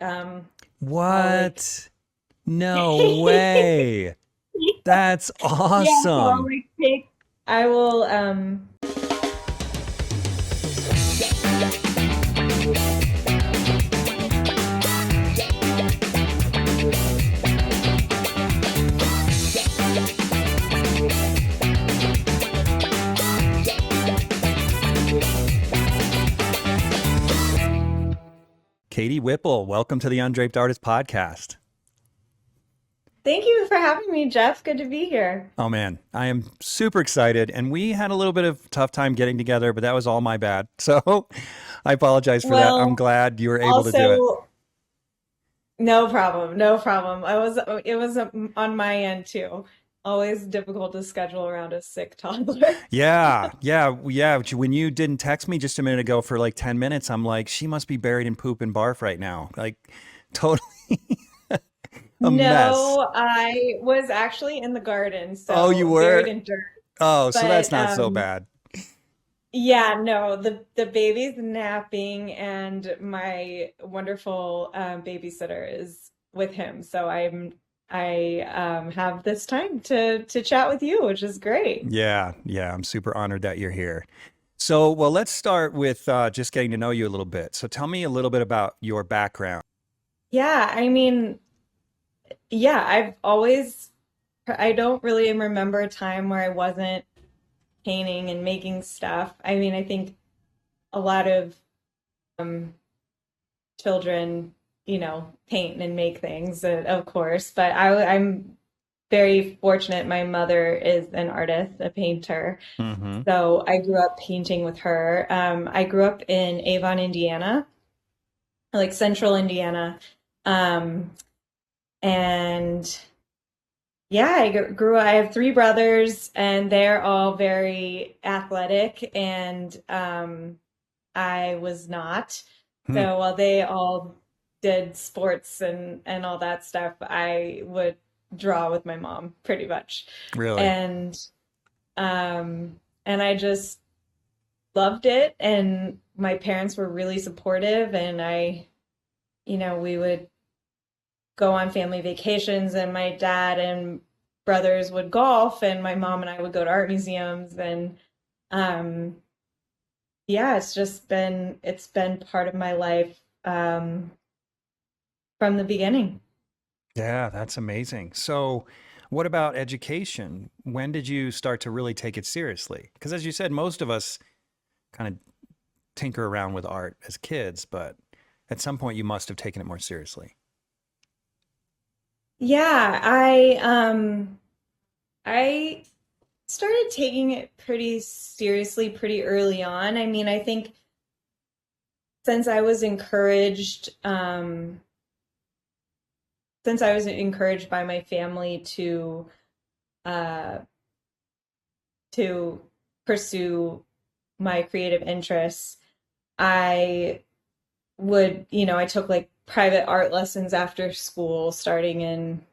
I'll What? No way. That's yeah, so I'll awesome. like take I will Katie Whipple, welcome to the Undraped Artist Podcast. thank you for having me, Jeff. Good to be here. Oh man, I am super excited. And we had a little bit of tough time getting together, but that was all my bad. So I apologize for that. I'm Well, glad you were able to do it. also no problem, no problem. It was on my end too. Always difficult to schedule around a sick toddler. Yeah. When you didn't text me just a minute ago for like 10 minutes, I'm like, she must be buried in poop and barf right now. Like, totally a mess. No, I was actually in the garden, Oh, you so buried were? in dirt. Oh, so that's But not so bad. yeah, no, the baby's napping and my wonderful babysitter is with him. So I have this time to chat with you, which is great. Yeah. I'm super honored that you're here. So, well, let's start with just getting to know you a little bit. So, tell me a little bit about your background. Yeah, I mean, yeah, I don't really remember a time where I wasn't painting and making stuff. I mean, I think a lot of um children, paint and make things, of course, but I'm very fortunate. My mother is an artist, a painter. Hmm. So I grew up painting with her. I grew up in Avon, Indiana, like central Indiana. Um, and yeah, I have three brothers, and they're all very athletic, and I was not. Hmm. So while they all did sports and all that stuff, I would draw with my mom pretty much. Really? And and I just loved it, and my parents were really supportive, and we would go on family vacations, and my dad and brothers would golf, and my mom and I would go to art museums, and um yeah, it's been part of my life from the beginning. Yeah, that's amazing. So, what about education? When did you start to really take it seriously? Because, as you said, most of us kind of tinker around with art as kids, but at some point you must have taken it more seriously. Yeah, I started taking it pretty seriously pretty early on. I mean, I think since I was encouraged, since I was encouraged by my family uh, to pursue my creative interests, I I took like private art lessons after school, starting in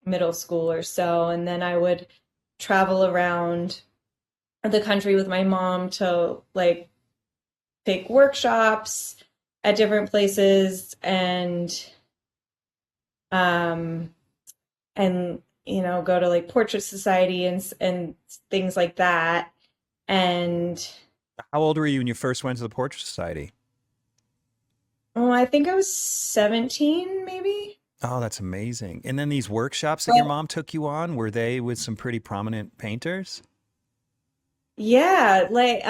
middle school or so, and then I would travel around the country with my mom to like take workshops at different places um and go to like portrait society and things like that. And How old were you when you first went to the Portrait Society? oh, I think I was 17 maybe. Oh, that's amazing. And then these workshops that your But mom took you on, were they with some pretty prominent painters? yeah, like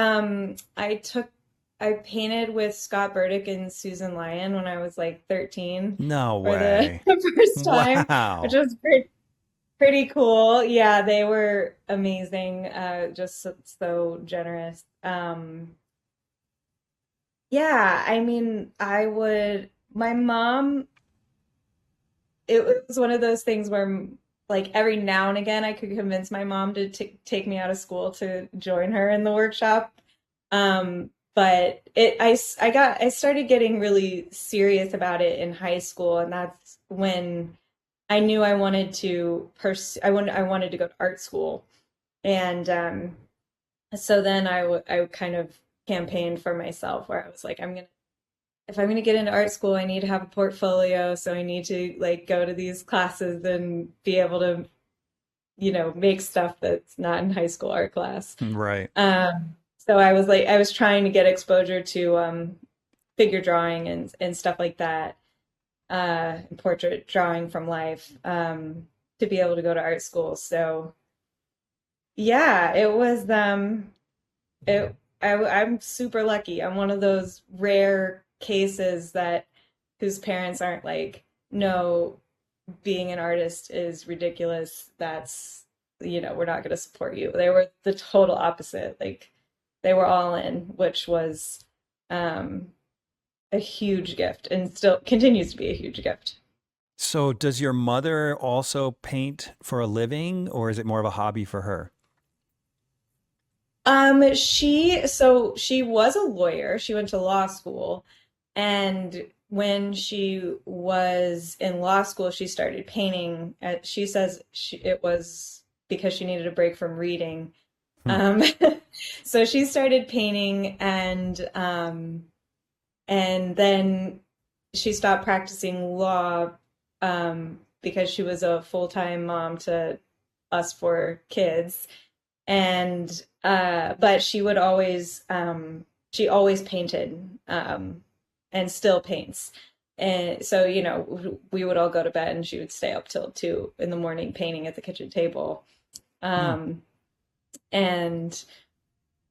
I painted with Scott Burdick and Susan Lyon when I was like 13 No for the way. first time, which Wow. was pretty cool. Yeah, they were amazing, just so generous. Yeah, I mean, my mom, it was one of those things where like every now and again I could convince my mom to take me out of school to join her in the workshop. But I started getting really serious about it in high school, and that's when I knew I wanted to pursue I wanted to go to art school. And so then I kind of campaigned for myself, where I was like, I'm gonna if I'm going to get into art school, I need to have a portfolio. So I need to like go to these classes and be able to, make stuff that's not in high school art class. Right. So I was like, I was trying to get exposure to figure drawing and stuff like that, portrait drawing from life, to be able to go to art school. So yeah, it was I'm super lucky. I'm one of those rare cases that whose parents aren't like, no, being an artist is ridiculous. That's, we're not going to support you. They were the total opposite. Like they were all in, which was um, a huge gift and still continues to be a huge gift. So does your mother also paint for a living, or is it more of a hobby for her? So she was a lawyer. She went to law school, and when she was in law school, she started painting. She says it was because she needed a break from reading. Hmm. Um, so she started painting, and then she stopped practicing law because she was a full-time mom to us four kids. And but she always painted, and still paints. And so, we would all go to bed and she would stay up till 2 in the morning painting at the kitchen table. Hmm. Um, and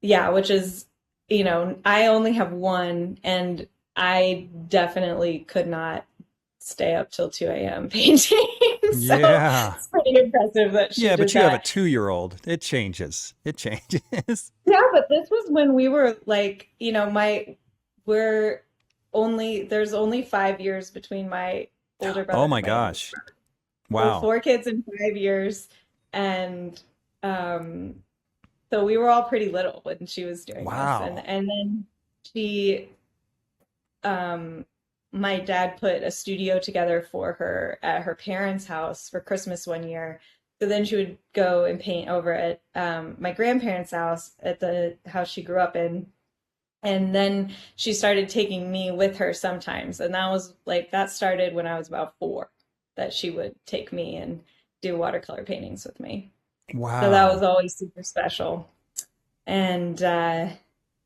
yeah, which is, I only have one, and I definitely could not stay up till 2 a.m. painting. So Yeah. it's pretty impressive that she Yeah, but did you have a that. 2-year-old. It changes. It changes. Yeah, but this was when we were like, we're there's only 5 years between my older brother Oh and my my younger gosh. brother. So Wow. 4 kids in 5 years. And um, so we were all pretty little when she was doing this. And Wow. and then she um my dad put a studio together for her at her parents' house for Christmas one year. So then she would go and paint over at my grandparents' house at the house she grew up in. And then she started taking me with her sometimes. And that started when I was about 4, that she would take me and do watercolor paintings with me. So that was Wow. always super special. And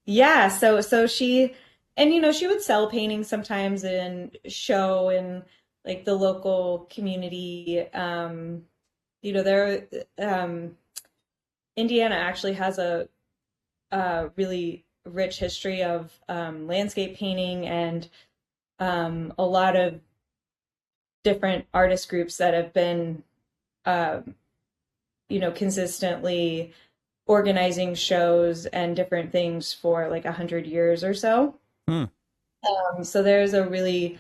yeah, so she, and she would sell paintings sometimes and show in like the local community. There Indiana actually has a really rich history of landscape painting, and a lot of different artist groups that have been um, consistently organizing shows and different things for like 100 years or so. Hmm. So there's a really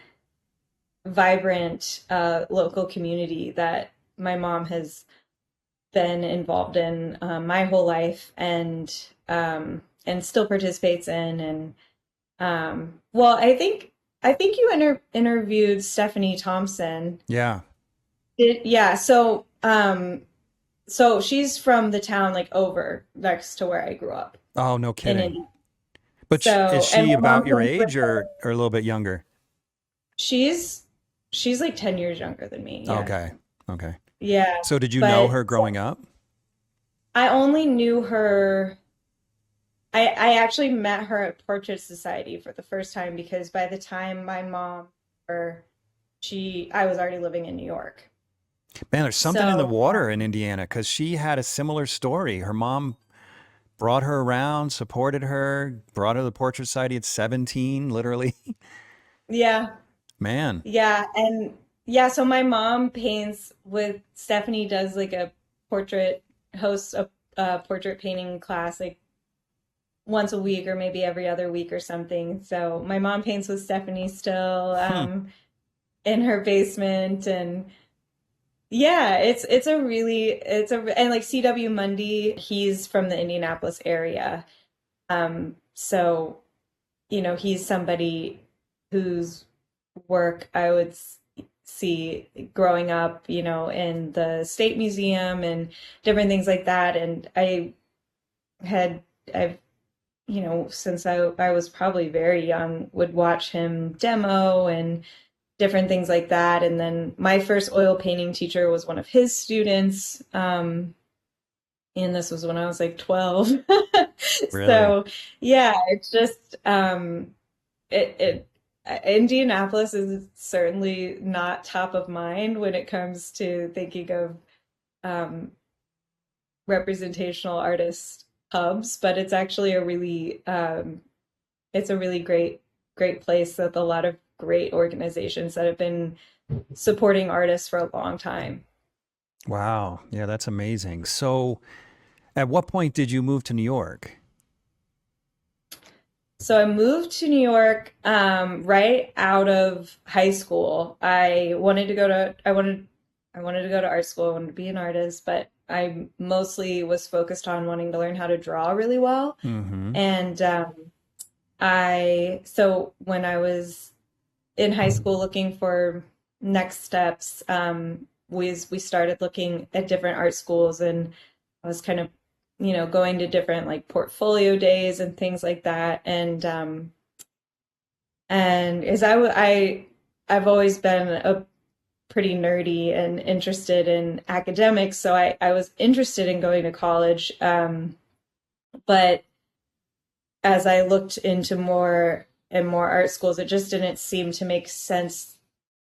vibrant local community that my mom has been involved in my whole life, and still participates in. And well, I think you interviewed Stephanie Thompson. Yeah. Yeah, so she's from the town like over next to where I grew up Oh, no in kidding. Indy. But is And she my mom about your paints for age, her. or a little bit younger? She's she's like 10 years younger than me. Yeah. Okay. Okay. Yeah. So did you know But her growing up? I only knew her. I actually met her at Portrait Society for the first time because by the time my mom or I was already living in New York. Man, there's something in the So water in Indiana because she had a similar story. Her mom brought her around, supported her, brought her to the Portrait Society at 17, literally. yeah, Man. yeah, and yeah. So my mom paints with Stephanie does like a portrait hosts a portrait painting class like once a week or maybe every other week or something. So my mom paints with Stephanie still Hmm. in her basement. And yeah, and like C.W. Mundy, he's from the Indianapolis area. So he's somebody whose work I would see growing up, in the State Museum and different things like that. And had I've since I was probably very young, would watch him demo and different things like that. And then my first oil painting teacher was one of his students. And this was when I was like 12. Really? So yeah, it's just it Indianapolis is certainly not top of mind when it comes to thinking of um, representational artist hubs, but it's actually it's a really great place with a lot of great organizations that have been supporting artists for a long time. Wow. Yeah, that's amazing. So, at what point did you move to New York? So I moved to New York right out of high school. I wanted to go to art school. I wanted to be an artist, but I mostly was focused on wanting to learn how to draw really well. Mm-hmm. And when I was in high school looking for next steps, we started looking at different art schools, and I was kind of, going to different like portfolio days and things like that. And as I've always been a pretty nerdy and interested in academics, so I was interested in going to college. But as I looked into more and more art schools, it just didn't seem to make sense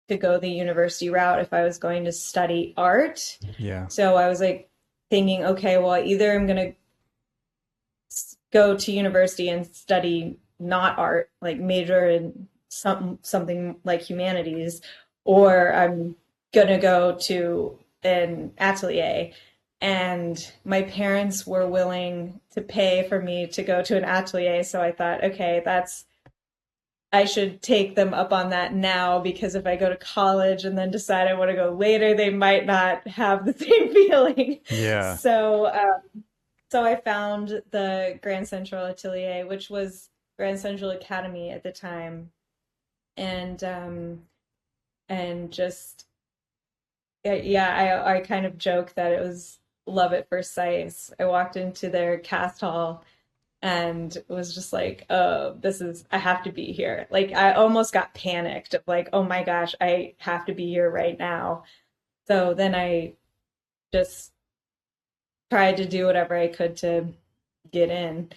to go the university route if I was going to study art. Yeah. So I was like thinking, okay, well, either I'm going to go to university and study not art, like major in something like humanities, or I'm gonna go to an atelier. And my parents were willing to pay for me to go to an atelier, so I thought, okay, that's I should take them up on that now, because if I go to college and then decide I want to go later, they might not have the same feeling. Yeah. So I found the Grand Central Atelier, which was Grand Central Academy at the time, and just yeah, I kind of joke that it was love at first sight. I walked into their cast hall and was just like, oh, I have to be here. Like I almost got panicked of like, oh my gosh, I have to be here right now. So then I just tried to do whatever I could to get in.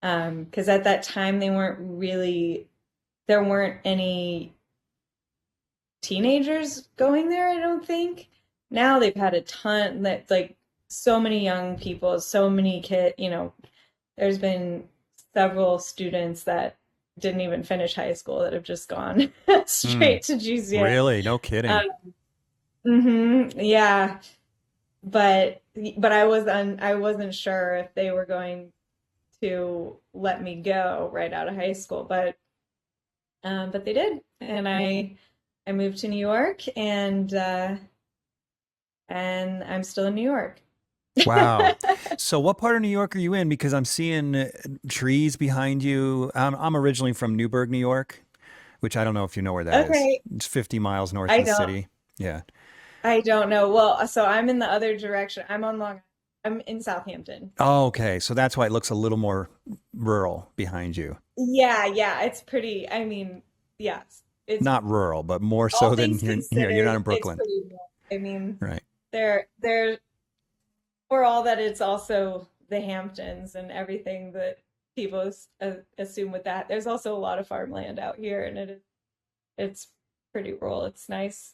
Because at that time there weren't any teenagers going there, I don't think. Now they've had a ton that like so many young people, so many kids, there's been several students that didn't even finish high school that have just gone Hmm. straight to GCA. Really? No kidding. Um, yeah, but I wasn't sure if they were going to let me go right out of high school, but they did, and I moved to New York, and I'm still in New York. Wow. So, what part of New York are you in? Because I'm seeing trees behind you. I'm originally from Newburgh, New York, which I don't know if you know where that is. Okay, It's 50 miles north I of the don't city. Yeah. I don't know. Well, so I'm in the other direction. I'm in Southampton. Oh, okay. So that's why it looks a little more rural behind you. Yeah, yeah, it's pretty. I mean, yes, it's Not rural, but more all so than things you're not considered, in it's Brooklyn. pretty real. I mean, Right. they're for all that it's also the Hamptons and everything that people assume with that. There's also a lot of farmland out here, and it's pretty rural. It's nice.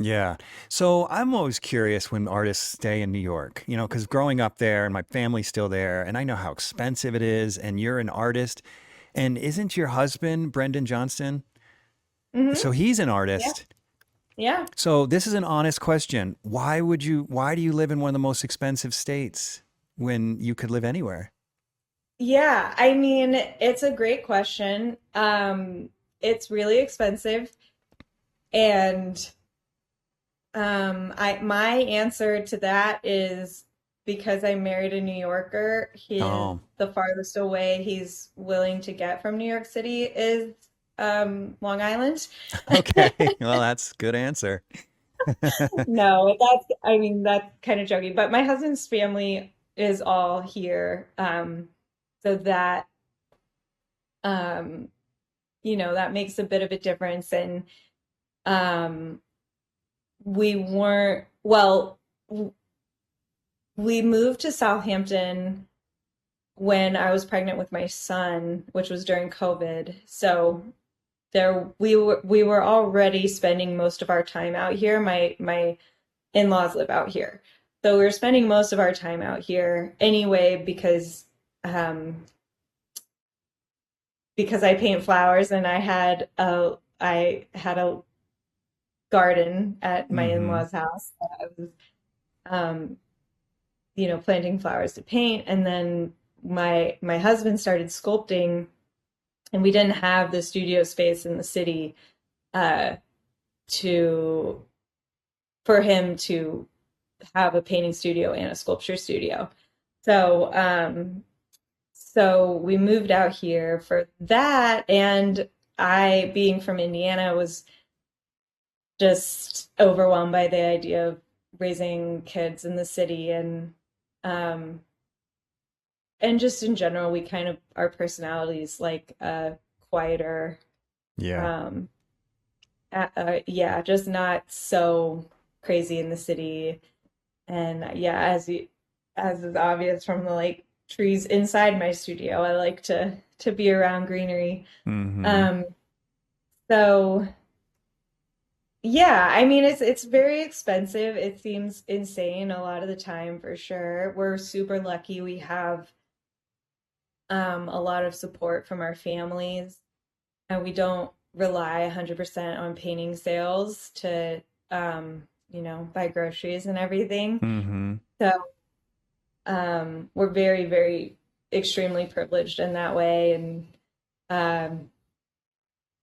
Yeah. So I'm always curious when artists stay in New York, because growing up there and my family's still there, and I know how expensive it is, and you're an artist. And isn't your husband, Brendan Johnston? Hmm. So he's an Yeah, artist. yeah, So this is an honest question. Why do you live in one of the most expensive states when you could live anywhere? yeah. I mean, it's a great question. It's really expensive, and I my answer to that is because I married a New Yorker, Oh, the farthest away he's willing to get from New York City is Long Island. okay. Well, that's a good answer. No, I mean that's kind of joking, but my husband's family is all here. So that um, that makes a bit of a difference. And um, we weren't, well, we moved to Southampton when I was pregnant with my son, which was during COVID. So we were already spending most of our time out here. My in-laws live out here. So we were spending most of our time out here anyway um because I paint flowers and I had a garden at my Mm-hmm. in-laws' house. So I was um planting flowers to paint, and then my husband started sculpting, and we didn't have the studio space in the city uh to for him to have a painting studio and a sculpture studio. So so we moved out here for that, and I, being from Indiana, was just overwhelmed by the idea of raising kids in the city. Um and just in general, we kind of, our personalities like quieter, Yeah. um yeah, just not so crazy in the city. And yeah, as is obvious from the like trees inside my studio, I like to be around greenery. Mm-hmm. Um, so yeah, I mean it's very expensive. It seems insane a lot of the time for sure. We're super lucky we have a lot of support from our families, and we don't rely 100% on painting sales to buy groceries and everything. Mm-hmm. So we're very, very extremely privileged in that way. And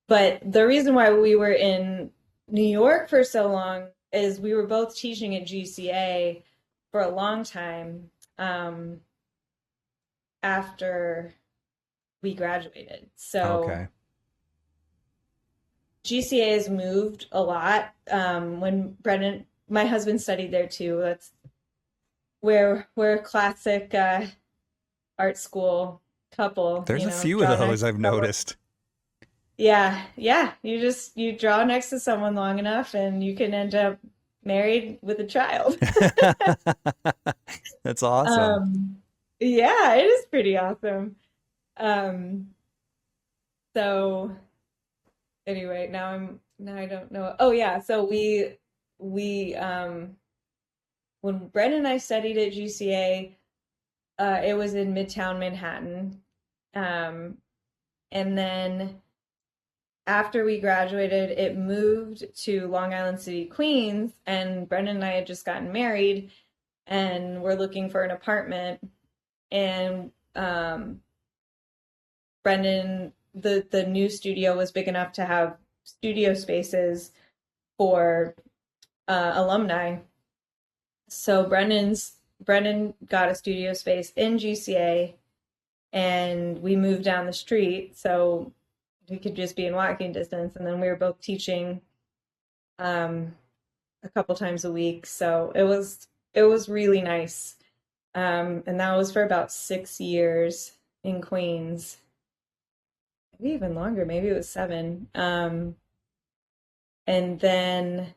but the reason why we were in New York for so long is we were both teaching at GCA for a long time after we graduated. So Okay. GCA has moved a lot. When Brennan, my husband, studied there too. That's where we're a classic art school couple, There's a few of draw next those to I've someone. noticed. Yeah, yeah. You draw next to someone long enough and you can end up married with a child. That's awesome. Um, yeah, it is pretty awesome. Um, so anyway, now I don't know. Oh yeah, so we when Brett and I studied at GCA, it was in Midtown Manhattan. Um, and then after we graduated, it moved to Long Island City, Queens, and Brendan and I had just gotten married and we're looking for an apartment. And Brendan, the new studio was big enough to have studio spaces for alumni. So Brendan got a studio space in GCA, and we moved down the street so we could just be in walking distance. And then we were both teaching um, a couple times a week. So it was really nice. And that was for about 6 years in Queens, maybe even longer. Maybe it was 7. And then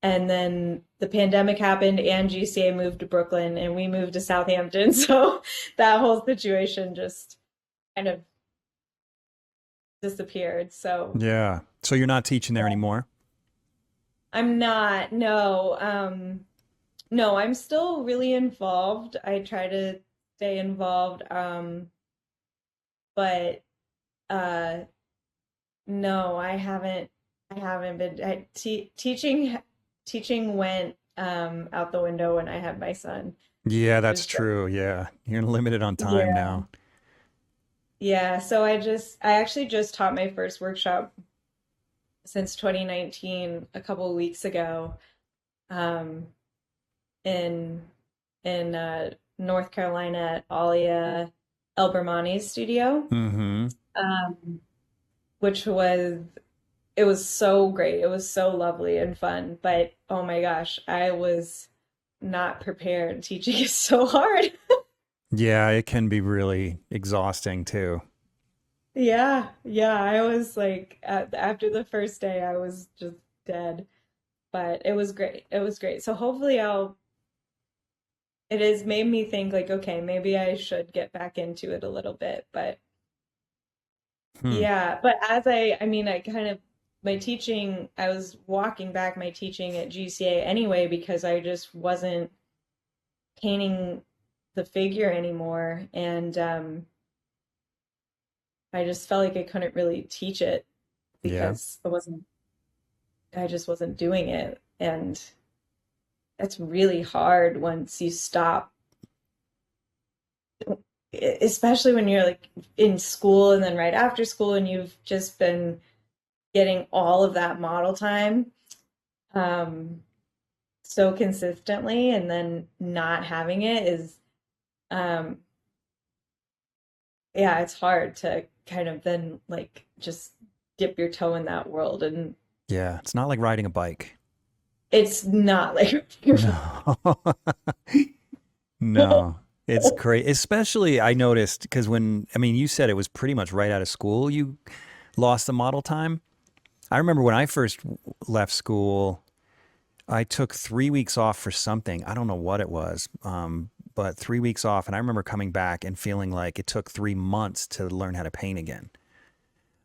and then the pandemic happened, and GCA moved to Brooklyn, and we moved to Southampton. So that whole situation just kind of disappeared. So Yeah. So you're not teaching there anymore? I'm not, no. No, I'm still really involved. I try to stay involved. But uh no, I haven't been teaching went out the window when I had my son. Yeah, It that's was just, true. Yeah. You're limited on time yeah. now. Yeah, so I actually just taught my first workshop since 2019 a couple of weeks ago, um in North Carolina at Alia Elbermani's studio. Mm-hmm. Um which was It was so great. It was so lovely and fun, but oh my gosh, I was not prepared. Teaching is so hard. Yeah, it can be really exhausting too. Yeah, I was like after the first day I was just dead, but it was great. It was great. So hopefully I'll it has made me think like, okay, maybe I should get back into it a little bit. But Hmm. yeah, but I mean, I kind of my teaching, I was walking back my teaching at GCA anyway because I just wasn't painting the figure anymore, and I just felt like I couldn't really teach it Yeah. because I just wasn't doing it, and it's really hard once you stop, especially when you're like in school and then right after school and you've just been getting all of that model time um, so consistently and then not having it is, um, yeah, it's hard to kind of then like just dip your toe in that world. And Yeah. It's not like riding a bike. it's not like, No. No. It's great. Especially I noticed because when, I mean, you said it was pretty much right out of school you lost the model time. I remember when I first left school, I took 3 weeks off for something. I don't know what it was, but 3 weeks off. And I remember coming back and feeling like it took 3 months to learn how to paint again.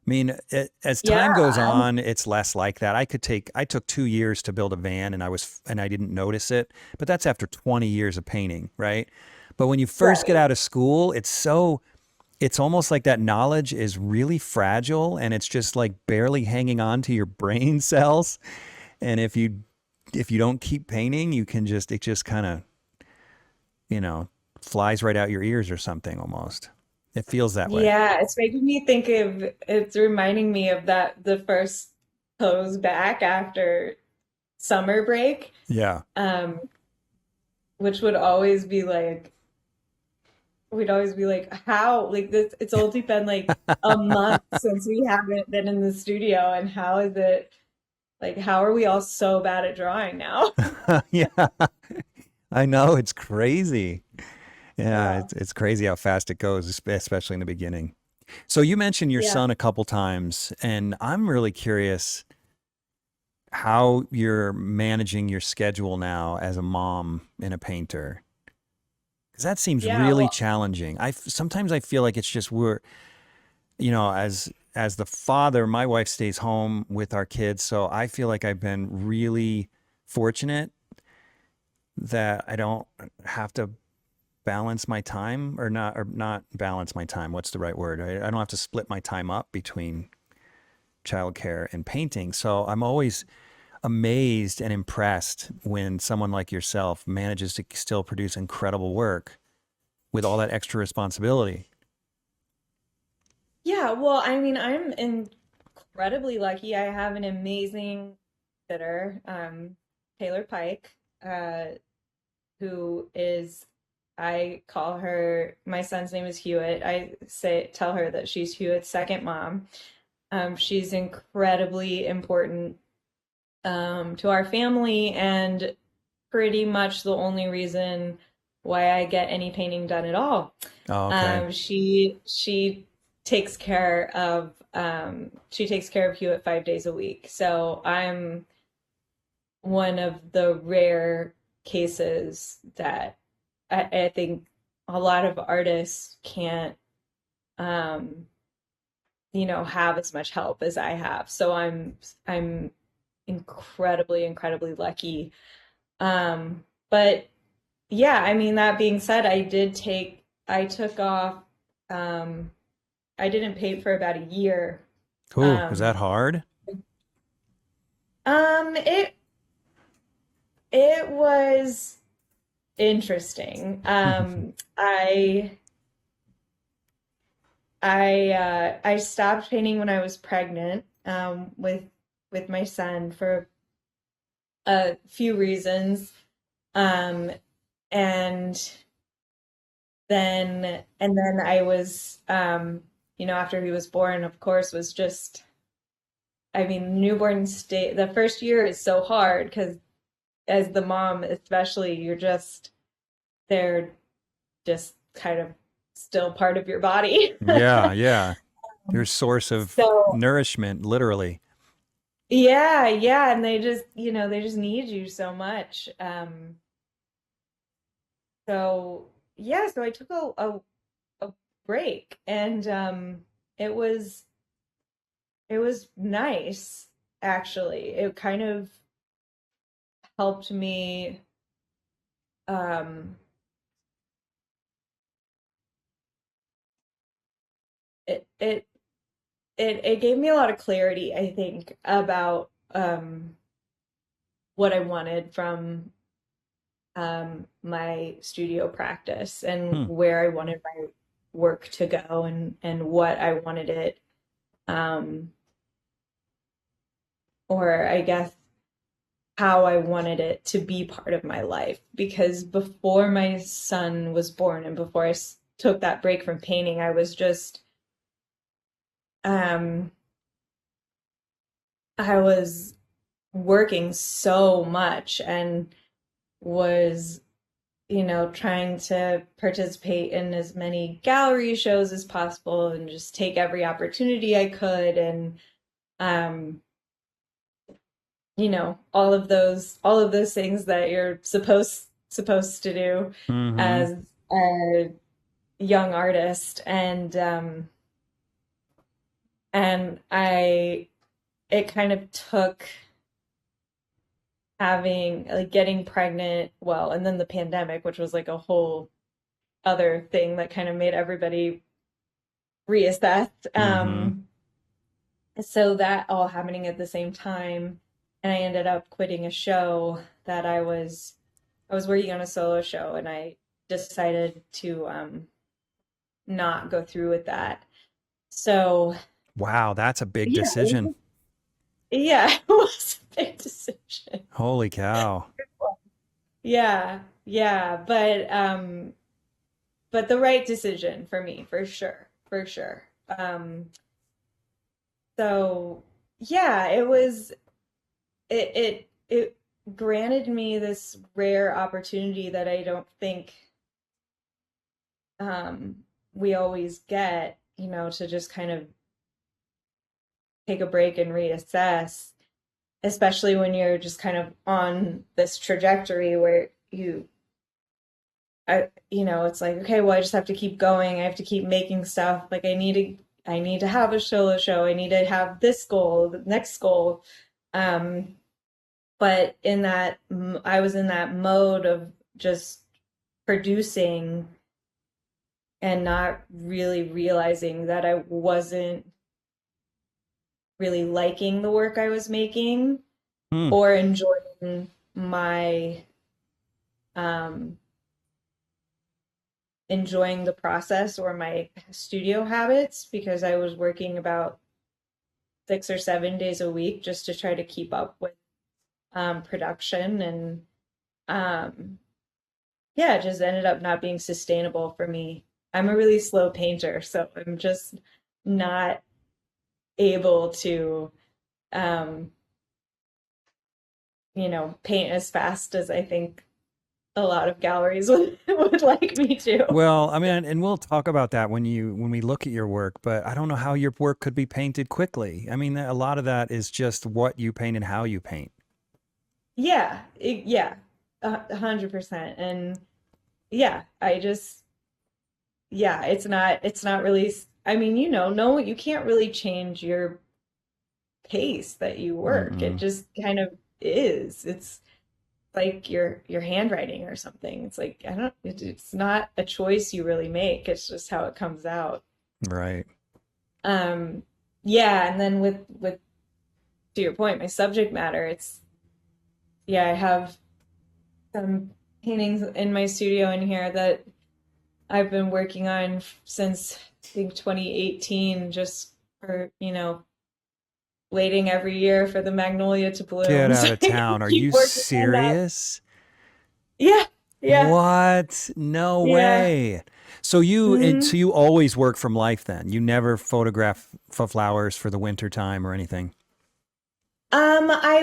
I mean, as yeah, time goes on, it's less like that. I took 2 years to build a van and I didn't notice it, but that's after 20 years of painting, right? But when you first get right. out of school, it's almost like that knowledge is really fragile and it's just like barely hanging on to your brain cells. And if you don't keep painting, it just kind of, you know, flies right out your ears or something almost. It feels that way. Yeah, it's making me think of, it's reminding me of that, the first pose back after summer break, Yeah. um, which would always be like, we'd always be like, how, like this, it's only been like a month since we haven't been in the studio, and how is it, like, how are we all so bad at drawing now? Yeah. I know it's crazy. Yeah, Yeah. it's crazy how fast it goes, especially in the beginning. So you mentioned your Yeah. son a couple times, and I'm really curious how you're managing your schedule now as a mom and a painter. Because that seems Yeah. really Well, challenging. Sometimes I feel like it's just as the father, my wife stays home with our kids, so I feel like I've been really fortunate that I don't have to balance my time or not balance my time. What's the right word? I don't have to split my time up between childcare and painting. So I'm always amazed and impressed when someone like yourself manages to still produce incredible work with all that extra responsibility. yeah. Well, I mean, I'm incredibly lucky. I have an amazing sitter, Taylor Pike, uh, who is, I call her, my son's name is Hewitt. Tell her that she's Hewitt's second mom. She's incredibly important to our family, and pretty much the only reason why I get any painting done at all. Oh, okay. She she takes care of Hewitt 5 days a week. So I'm one of the rare cases that I think a lot of artists can't, um, have as much help as I have. So I'm incredibly lucky. But yeah, I mean, that being said, I took off, um, I didn't paint for about a year. Ooh, is that Um, hard? um, it it was interesting. I stopped painting when I was pregnant, with my son for a few reasons. Um, and then I was, after he was born, of course, was just, I mean, newborn state, the first year is so hard because as the mom, especially, they're just kind of still part of your body. Yeah, yeah. Your source of So nourishment, literally. yeah, yeah, and they just, they just need you so much. So yeah, so I took a break, and it was it was nice, actually. It kind of helped me, um it it it gave me a lot of clarity, I think, about what I wanted from my studio practice, and Hmm. where I wanted my work to go, and what I wanted it, um or I guess how I wanted it to be part of my life. Because before my son was born, and before took that break from painting, I was just, um, I was working so much, and was, trying to participate in as many gallery shows as possible, and just take every opportunity I could. And, um, all of those things that you're supposed to do Mm-hmm. as a young artist. And I it kind of took having, like, getting pregnant, well, and then the pandemic, which was like a whole other thing that kind of made everybody reassess. Mm-hmm. So that all happening at the same time, and I ended up quitting a show that I was working on a solo show, and I decided to not go through with that. So Wow, that's a big yeah, decision. yeah, it was a big decision. Holy cow. Yeah, yeah, but the right decision for me, for sure, for sure. So yeah, it granted me this rare opportunity that I don't think um we always get, to just kind of take a break and reassess, especially when you're just kind of on this trajectory where it's like, okay, well, I just have to keep going. I have to keep making stuff. Like, I need to have a solo show. I need to have this goal, the next goal. Um, but I was in that mode of just producing, and not really realizing that I wasn't really liking the work I was making, Hmm. or enjoying my um enjoying the process, or my studio habits, because I was working about 6 or 7 days a week just to try to keep up with production. And um yeah, it just ended up not being sustainable for me. I'm a really slow painter, so I'm just not able to um paint as fast as I think a lot of galleries would like me to. Well, I mean, and we'll talk about that when we look at your work, but I don't know how your work could be painted quickly. I mean, a lot of that is just what you paint and how you paint. Yeah, yeah, 100%. And yeah, yeah, it's not really, I mean, no, you can't really change your pace that you work. It Mm-mm. just kind of is. It's like your handwriting or something. It's like, I don't, it's not a choice you really make. It's just how it comes out. Right. Um, yeah, and then with to your point, my subject matter, yeah, I have some paintings in my studio in here that I've been working on since, I think, 2018, just for, waiting every year for the magnolia to Get bloom out so of I can town. Are keep you working on that. serious? Yeah, yeah, What? No yeah. way. So Hmm. you always work from life then. You never photograph for flowers for the winter time or anything. I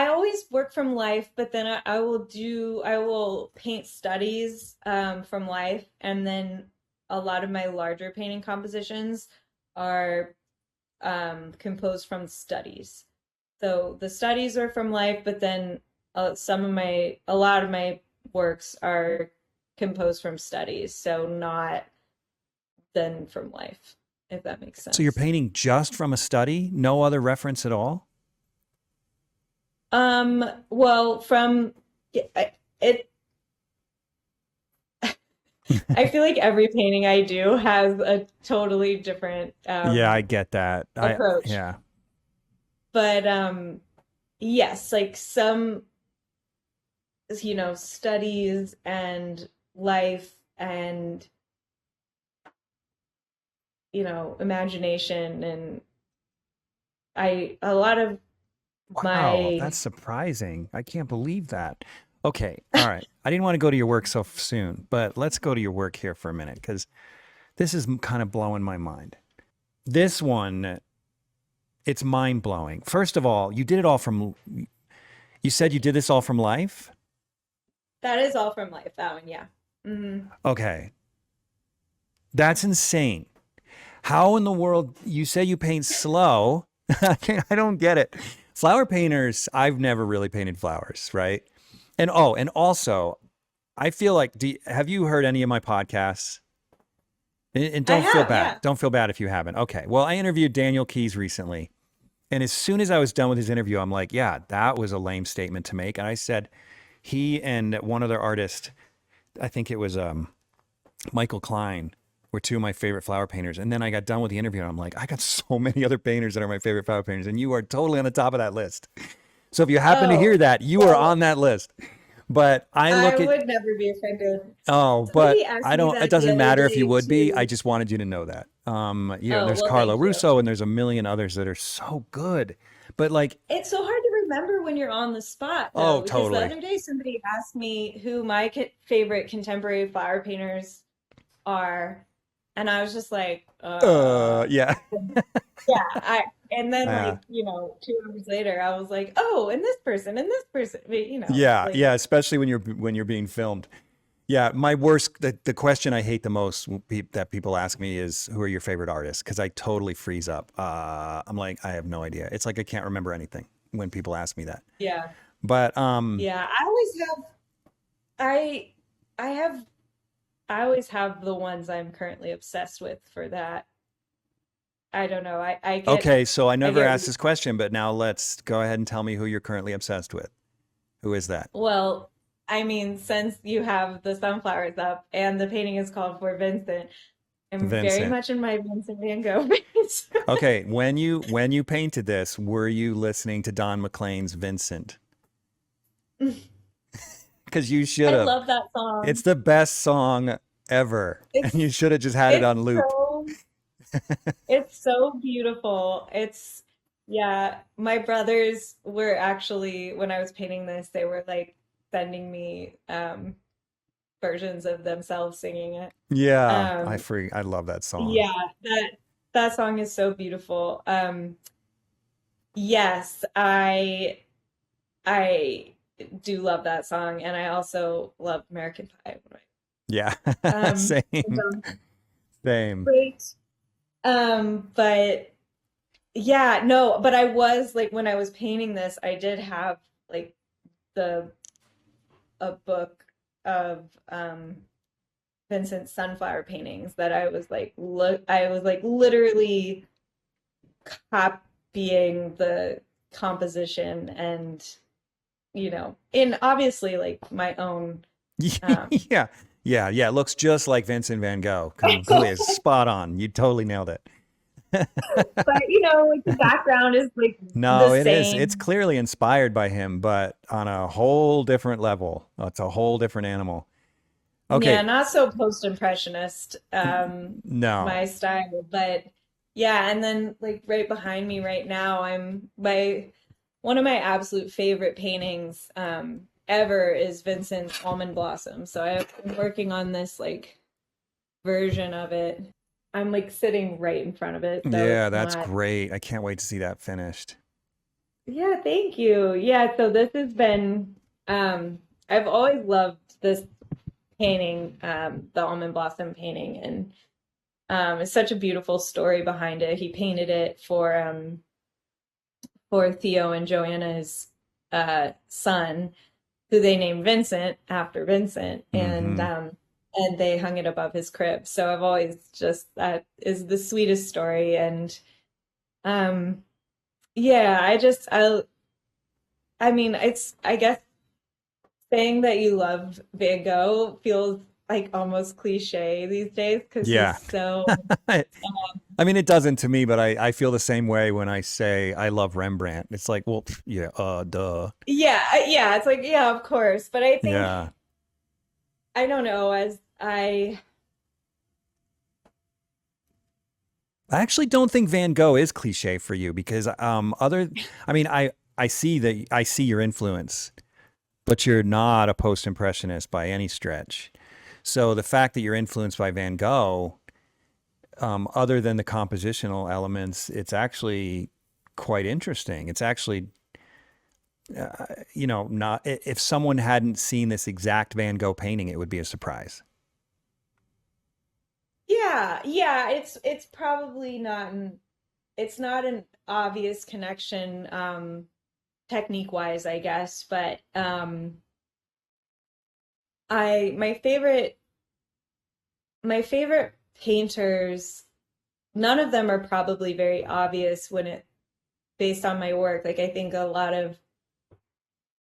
always work from life, but then I will paint studies from life, and then a lot of my larger painting compositions are composed from studies. So the studies are from life, but then a lot of my works are composed from studies, so not then from life, if that makes So you're sense. painting just from a study, no other reference at all? Well, from yeah, it, I feel like every painting I do has a totally different Yeah, I get that. approach. Yeah. But yes, like some, studies and life and, imagination and a lot of Wow, that's my surprising. I can't believe that. Okay, all right. I didn't want to go to your work so soon, but let's go to your work here for a minute because this is kind of blowing my mind. This one, it's mind blowing. First of all, you did it all from, you said you did this all from life? that is all from life, that one, yeah. Hmm. Okay, that's insane. How in the world, you say you paint slow? I don't get it. Flower painters, I've never really painted flowers, right? And oh, and also, I feel like, have you heard any of my podcasts? And I don't feel have, bad. yeah. Don't feel bad if you haven't. Okay. Well, I interviewed Daniel Keyes recently. And as soon as I was done with his interview, I'm like, yeah, that was a lame statement to make. And I said, he and one other artist, I think it was Michael Klein, were two of my favorite flower painters. And then I got done with the interview and I'm like, I got so many other painters that are my favorite flower painters. And you are totally on the top of that list. So if you happen to hear Oh, that, you are on well, that list. But I I look at, would never be offended. oh, but Somebody asked I me don't, it that the doesn't other matter if you day would be. I too. just wanted you to know that. Oh, There's well, Carlo thank you. Russo and there's a million others that are so good. But like, It's so hard to remember when you're on the spot, oh, though, because the totally. other day somebody asked me who my favorite contemporary flower painters are, and I was just like, Yeah. yeah, and then Uh, like, 2 hours later, I was like, oh, and this person, but, yeah, like, yeah, especially when you're being filmed. Yeah, my worst the question I hate the most that people ask me is who are your favorite artists because I totally freeze up. I'm like I have no idea. It's like I can't remember anything when people ask me that. yeah, But yeah. I, I have, I always have the ones I'm currently obsessed with for that. I don't know. okay, so I I never get, asked this question, but now let's go ahead and tell me who you're currently obsessed with. Who is that? well, I mean, since you have the sunflowers up and the painting is called For Vincent, I'm very Vincent. much in my Vincent Van Gogh phase. Okay, when you painted this, were you listening to Don McLean's Vincent? Because you should I have. love that It's song. the best song ever, and you It's should have just had it it's on loop. so it's so beautiful. Yeah, my brothers were actually when I was painting this, they were like sending me versions of themselves singing it. Yeah, Um I love that song. yeah, that song is so beautiful. Yes, I do love that song, and I also love American Pie. Yeah, It's same, a same. great. But yeah, no, but I was like when I was painting this, I did have like the a book of Vincent's sunflower paintings that I was like literally copying the composition and in obviously like my own um Yeah, yeah, yeah. It looks just like Vincent Van Gogh. Clear, spot on. You totally nailed it. but like the background is like the No, it is. It's same. clearly inspired by him, but on a whole different level. It's a whole different animal. Yeah, Okay, not so post-impressionist, no. my style, but yeah, and then like right behind me right now, I'm my one of my absolute favorite paintings ever is Vincent's Almond Blossom. So I've been working on this like version of it. I'm like sitting right in front of it, so Yeah, it's that's not. great. I can't wait to see that finished. Yeah, thank you. Yeah, so this has been I've always loved this painting, the Almond Blossom painting, and It's such a beautiful story behind it. He painted it for Theo and Joanna's son, who they named Vincent after Vincent, Mm-hmm. and they hung it above his crib. So I've always just that is the sweetest story, and um, yeah, I mean, it's I guess saying that you love Van Gogh feels like almost cliche these days because Yeah. he's so I mean, it doesn't to me, but I feel the same way when I say I love Rembrandt. It's like, well, yeah, duh. yeah, yeah, it's like yeah, of course, but I think Yeah. I don't know as I I actually don't think Van Gogh is cliche for you because I mean, I see your influence, but you're not a post-impressionist by any stretch. So the fact that you're influenced by Van Gogh, other than the compositional elements, it's actually quite interesting. It's actually, not if someone hadn't seen this exact Van Gogh painting, it would be a surprise. yeah, yeah, it's probably not it's not an obvious connection technique wise, I guess, but I my favorite painters, none of them are probably very obvious when it based on my work. Like I think a lot of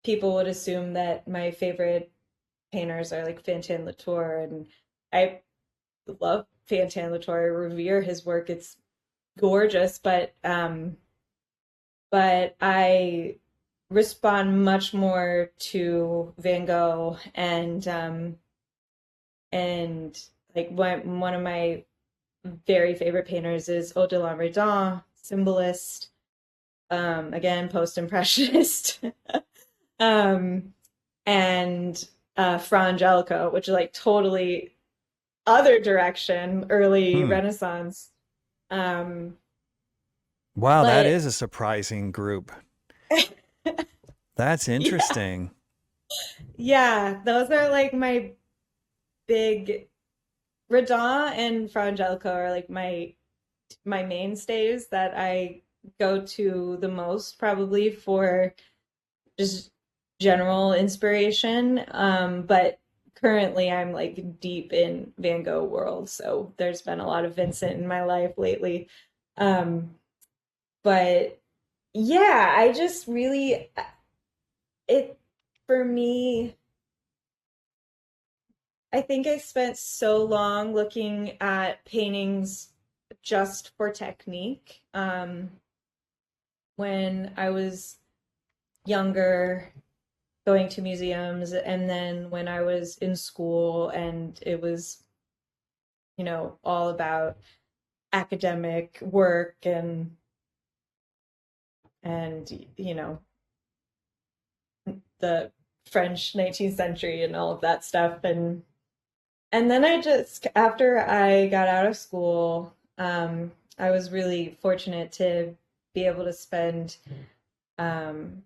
people would assume that my favorite painters are like Fantin Latour, and I love Fantin Latour. I revere his work. It's gorgeous, but I respond much more to Van Gogh and like one of my very favorite painters is Odilon Redon, symbolist, again post-impressionist, um, and Fra Angelico, which is like totally other direction, early Hmm. Renaissance. Um, Wow, that but is a surprising group. That's yeah, interesting. yeah, those are like my big Radon and Fra Angelico are like my mainstays that I go to the most probably for just general inspiration. But currently I'm like deep in Van Gogh world, so there's been a lot of Vincent in my life lately. Um, but yeah, I just really it for me, I think I spent so long looking at paintings just for technique. When I was younger, going to museums, and then when I was in school, and it was, all about academic work and the French 19th century and all of that stuff. And then I just, after I got out of school, I was really fortunate to be able to spend um,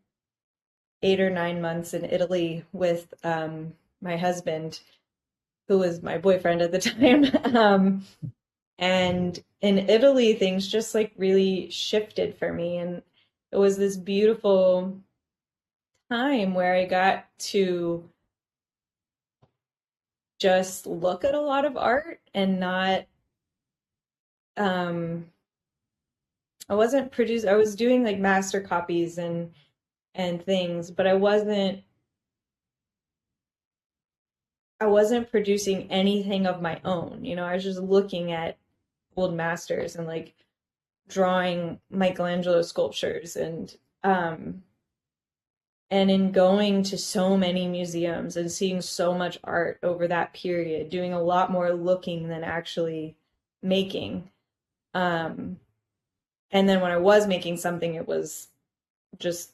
8 or 9 months in Italy with my husband, who was my boyfriend at the time. And in Italy, things just like really shifted for me. And it was this beautiful time where I got to just look at a lot of art and not um I wasn't produced I was doing like master copies and things, but I wasn't producing anything of my own. I was just looking at old masters and like drawing Michelangelo sculptures and in going to so many museums and seeing so much art over that period, doing a lot more looking than actually making. Um, and then when I was making something, it was just,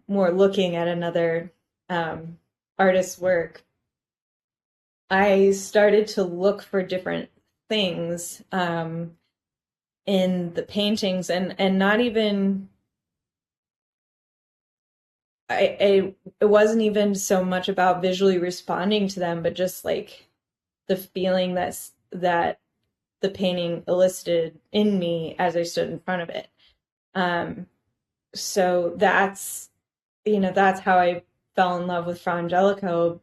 more looking at another um, artist's work. I started to look for different things in the paintings and not even it wasn't even so much about visually responding to them, but just like the feeling that the painting elicited in me as I stood in front of it. Um, so that's how I fell in love with Fra Angelico,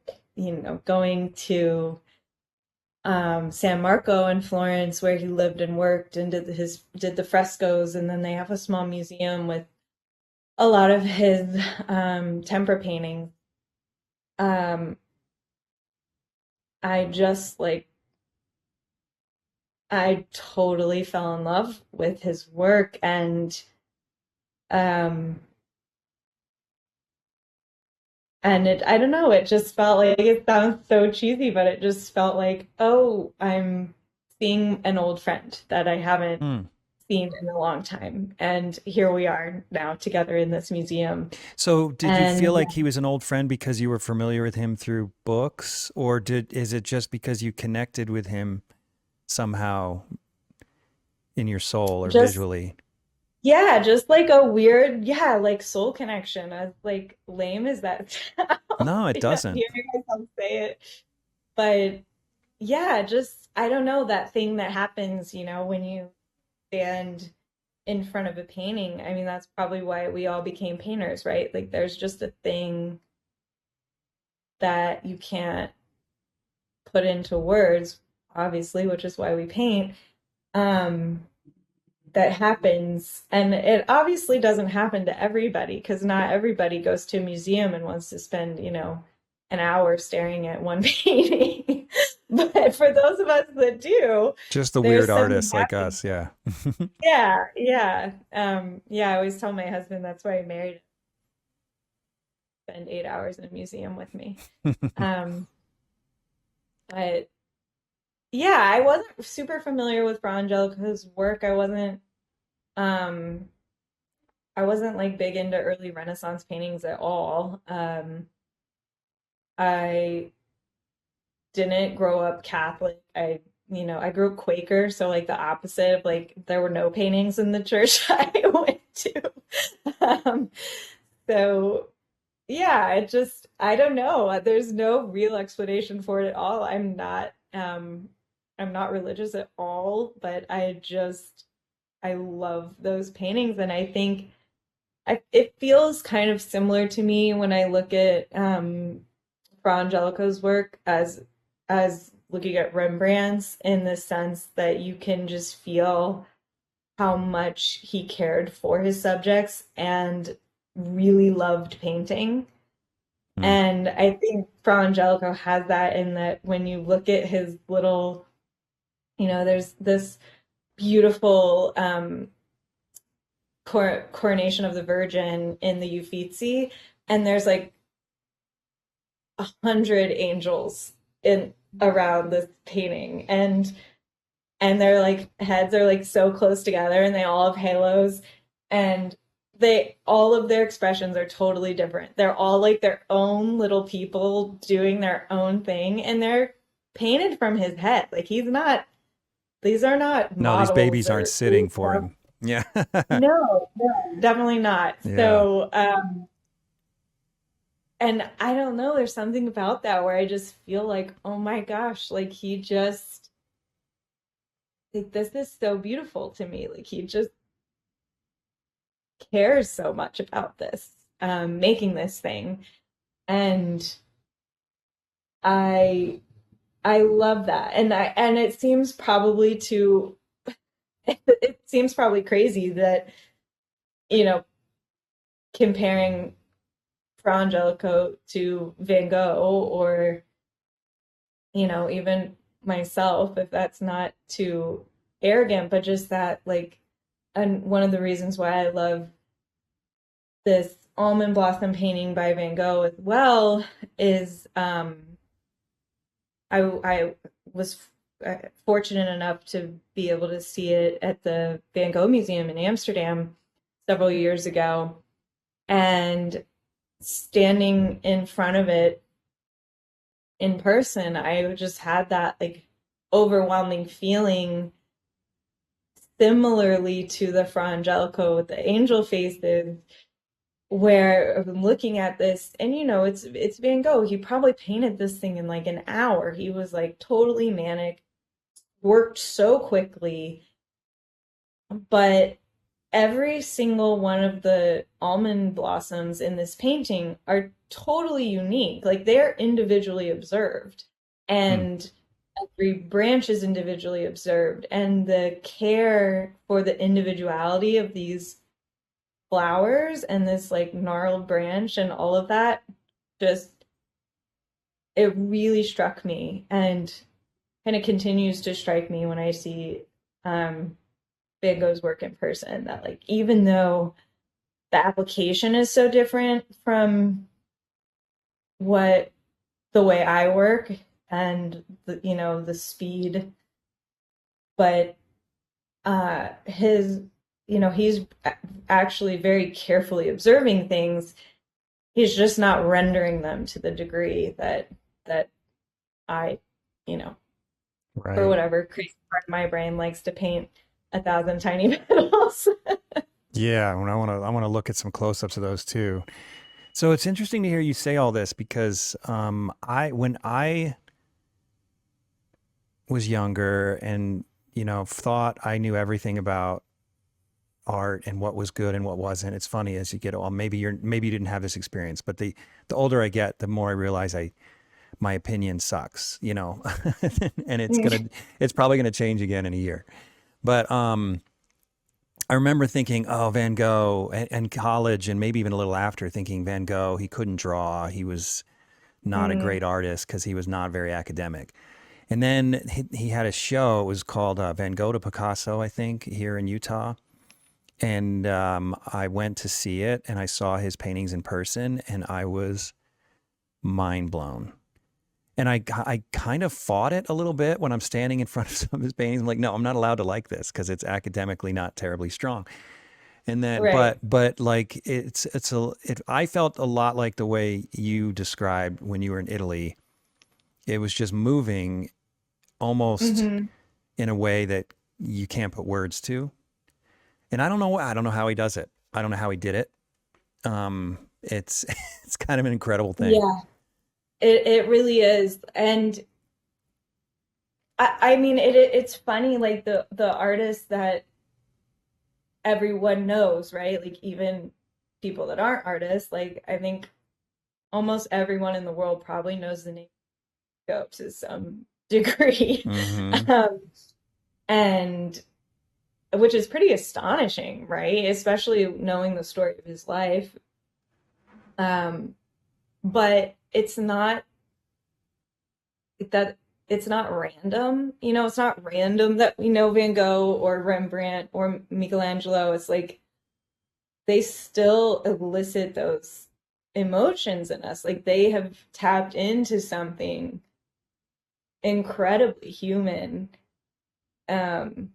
going to San Marco in Florence where he lived and worked and did the frescoes, and then they have a small museum with a lot of his tempera paintings. Um, I just like I totally fell in love with his work, um and I don't know, it just felt like, it sounds so cheesy, but it just felt like, oh, I'm seeing an old friend that I haven't Hmm. seen in a long time. And here we are now together in this museum. So, did you feel And like he was an old friend because you were familiar with him through books, or is it just because you connected with him somehow in your soul or just, visually? yeah, just like a weird, yeah, like soul connection. As like lame as that sounds, No, it yeah, doesn't. hearing myself say it. But yeah, just, I don't know, that thing that happens, when you stand in front of a painting. I mean, that's probably why we all became painters, right? Like there's just a thing that you can't put into words, obviously, which is why we paint, um, that happens. And it obviously doesn't happen to everybody because not everybody goes to a museum and wants to spend, an hour staring at one painting. But for those of us that do, Just the weird there's some artists like magic. us, yeah. Yeah, yeah. Yeah, I always tell my husband that's why I married him, spend 8 hours in a museum with me. Um, but yeah, I wasn't super familiar with Fra Angelico's work. Um, I wasn't like big into early Renaissance paintings at all. I didn't grow up Catholic. I grew up Quaker, so like the opposite of like there were no paintings in the church I went to. Um, so yeah, I don't know. There's no real explanation for it at all. I'm not religious at all, but I love those paintings, and I think it feels kind of similar to me when I look at Fra Angelico's work as looking at Rembrandt's, in the sense that you can just feel how much he cared for his subjects and really loved painting. Hmm. And I think Fra Angelico has that, in that when you look at his little, there's this beautiful coronation of the Virgin in the Uffizi, and there's like 100 angels in around this painting, and their like heads are like so close together, and they all have halos, and they all of their expressions are totally different. They're all like their own little people doing their own thing, and they're painted from his head. Like he's not these are not No, these models babies aren't or sitting for him. Yeah. no, no, definitely not. Yeah. So and I don't know, there's something about that where I just feel like, oh my gosh, like he just like this is so beautiful to me. Like he just cares so much about this, making this thing. And I I love that. And it seems probably to it seems probably crazy that, you know, comparing Fra Angelico to Van Gogh, or, even myself, if that's not too arrogant, but just that like, and one of the reasons why I love this almond blossom painting by Van Gogh as well is I was fortunate enough to be able to see it at the Van Gogh Museum in Amsterdam several years ago, and standing in front of it in person, I just had that like overwhelming feeling, similarly to the Fra Angelico with the angel faces, where I'm looking at this, and it's Van Gogh. He probably painted this thing in like an hour. He was like totally manic, worked so quickly, but every single one of the almond blossoms in this painting are totally unique. Like they're individually observed, Hmm. and every branch is individually observed, and the care for the individuality of these flowers and this like gnarled branch and all of that just it really struck me and kind of continues to strike me when I see um Van Gogh's work in person, that like even though the application is so different from what the way I work and the speed, but his he's actually very carefully observing things. He's just not rendering them to the degree that I, you know, for Right. whatever crazy part of my brain likes to paint 1,000 tiny petals. Yeah, when I want to look at some close-ups of those too. So it's interesting to hear you say all this because I when I was younger and thought I knew everything about art and what was good and what wasn't. It's funny as you get old. Maybe you didn't have this experience, but the older I get, the more I realize my opinion sucks. And it's probably gonna change again in a year. But I remember thinking, oh, Van Gogh, and college, and maybe even a little after, thinking Van Gogh, he couldn't draw. He was not a Mm, great artist because he was not very academic. And then he had a show. It was called Van Gogh to Picasso, I think, here in Utah. And I went to see it, and I saw his paintings in person, and I was mind blown. And I kind of fought it a little bit when I'm standing in front of some of his paintings. I'm like, no, I'm not allowed to like this because it's academically not terribly strong. And then, right. but like I felt a lot like the way you described when you were in Italy. It was just moving almost Hmm. in a way that you can't put words to. And I don't know how he does it. I don't know how he did it. It's it's kind of an incredible thing. Yeah, it really is. And I mean it's funny like the artists that everyone knows, right? Like even people that aren't artists, like I think almost everyone in the world probably knows the name of Goat to some degree. Mm-hmm. Um, and which is pretty astonishing, right? Especially knowing the story of his life. Um, but that it's not random. It's not random that we know Van Gogh or Rembrandt or Michelangelo. It's like they still elicit those emotions in us. Like they have tapped into something incredibly human. Um,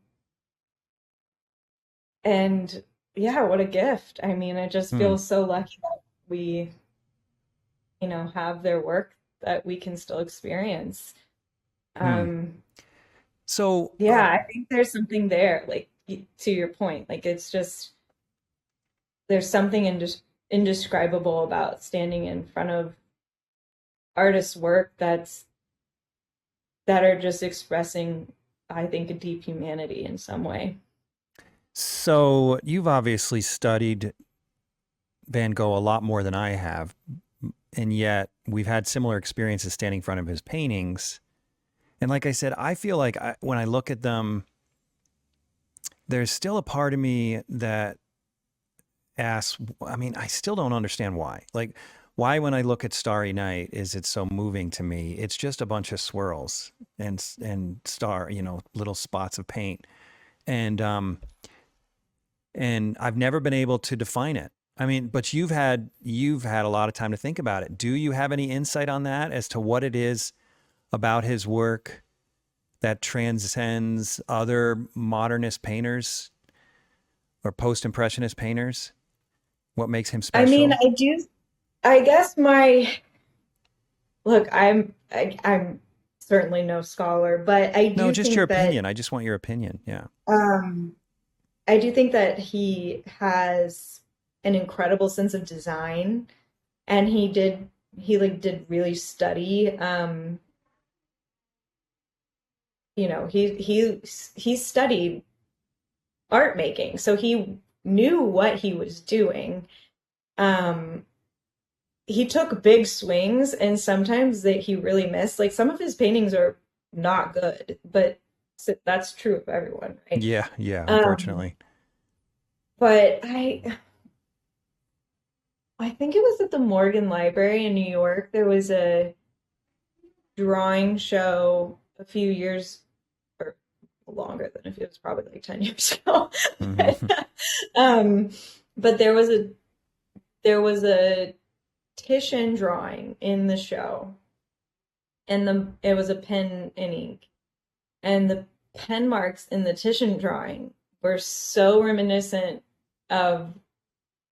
and yeah, what a gift. I mean, I just Hmm. feel so lucky that we, have their work that we can still experience. Hmm. Um, So, yeah, I think there's something there, like to your point. Like it's just there's something indescribable about standing in front of artists' work that are just expressing, I think, a deep humanity in some way. so you've obviously studied Van Gogh a lot more than I have, and yet we've had similar experiences standing in front of his paintings. And like I said, I feel like when I look at them, there's still a part of me that asks, I mean, I still don't understand why. Like, why, when I look at Starry Night, is it so moving to me? It's just a bunch of swirls and little spots of paint. And, and I've never been able to define it. I mean, but you've had a lot of time to think about it. Do you have any insight on that as to what it is about his work that transcends other modernist painters or post-impressionist painters? What makes him I mean, special? I guess look, I'm certainly no scholar, but No, just your opinion. I just want your opinion. Yeah. um, I do think that he has an incredible sense of design, and he like did really study, he studied art making, so he knew what he was doing. Um, he took big swings, and sometimes that he really missed. Like some of his paintings are not good, but that's true of everyone, right? Yeah, yeah, Um, unfortunately. but I think it was at the Morgan Library in New York. There was a drawing show a few years or longer than if it was probably like 10 years ago. Hmm. um, but there was a Titian drawing in the show, and it was a pen and ink, and the pen marks in the Titian drawing were so reminiscent of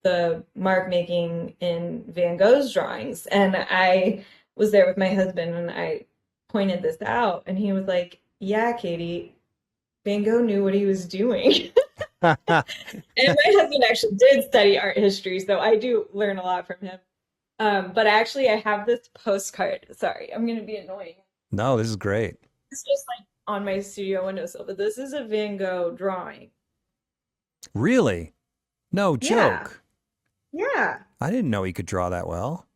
the mark making in Van Gogh's drawings. And I was there with my husband and I pointed this out, and he was like, "Yeah, Katie, Van Gogh knew what he was doing." And my husband actually did study art history, so I do learn a lot from him. But actually, I have this postcard. Sorry, I'm going to be annoying. No, this is great. It's just like on my studio windowsill, but this is a Van Gogh drawing. Really? No Yeah, joke. yeah, I didn't know he could draw that well.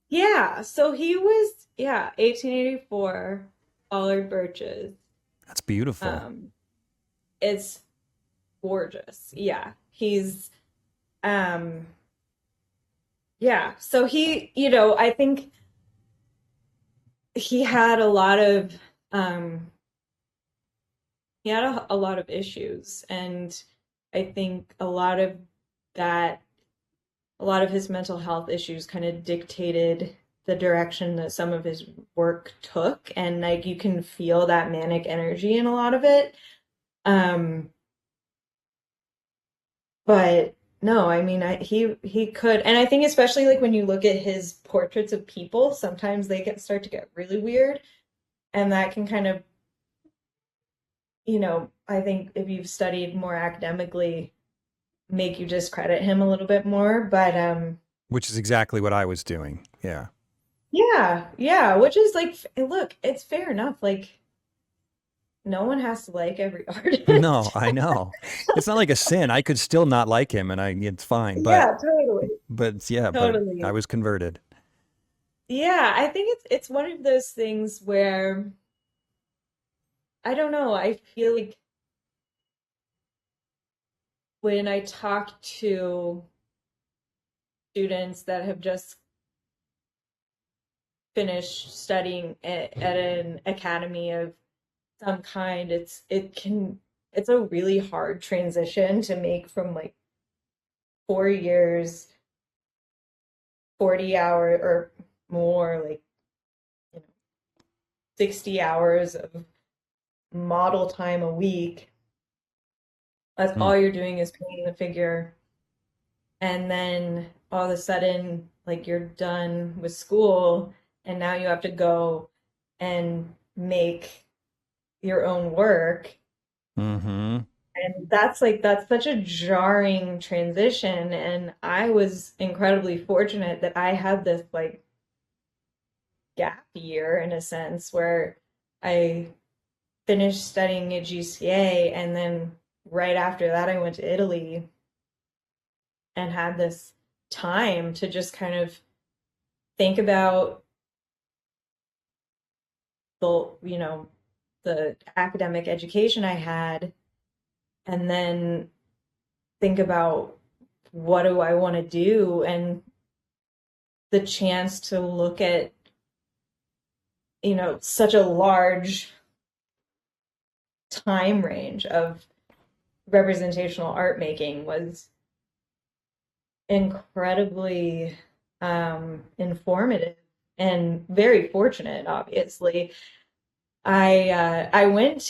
yeah. So he was, yeah, 1884, Pollard Birches. That's beautiful. Um, it's gorgeous. Yeah, he's, um, yeah. So I think he had a lot of, um, he had a lot of issues, and I think that a lot of his mental health issues kind of dictated the direction that some of his work took, and like you can feel that manic energy in a lot of it. um but no, I mean, he could, and I think especially like when you look at his portraits of people, sometimes they start to get really weird, and that can kind of, I think if you've studied more academically, make you discredit him a little bit more. But Which is exactly what I was doing. Yeah. yeah, yeah, which is like, look, it's fair enough. Like, no one has to like every No, artist. I know. It's not like a sin. I could still not like him and it's fine. Yeah, totally. But I Totally. was converted. Yeah, I think it's one of those things where I don't know, I feel like when I talk to students that have just finished studying at an academy of some kind, it's a really hard transition to make from like 4 years, 40 hour or more, like, you know, 60 hours of model time a week. That's Hmm. all you're doing is painting the figure. And then all of a sudden, like you're done with school, and now you have to go and make your own work. Mm-hmm. And that's such a jarring transition. And I was incredibly fortunate that I had this like gap year in a sense where I finished studying at GCA, and then right after that I went to Italy and had this time to just kind of think about the academic education I had, and then think about what do I want to do, and the chance to look at, such a large time range of representational art making was incredibly informative and very fortunate, obviously. I went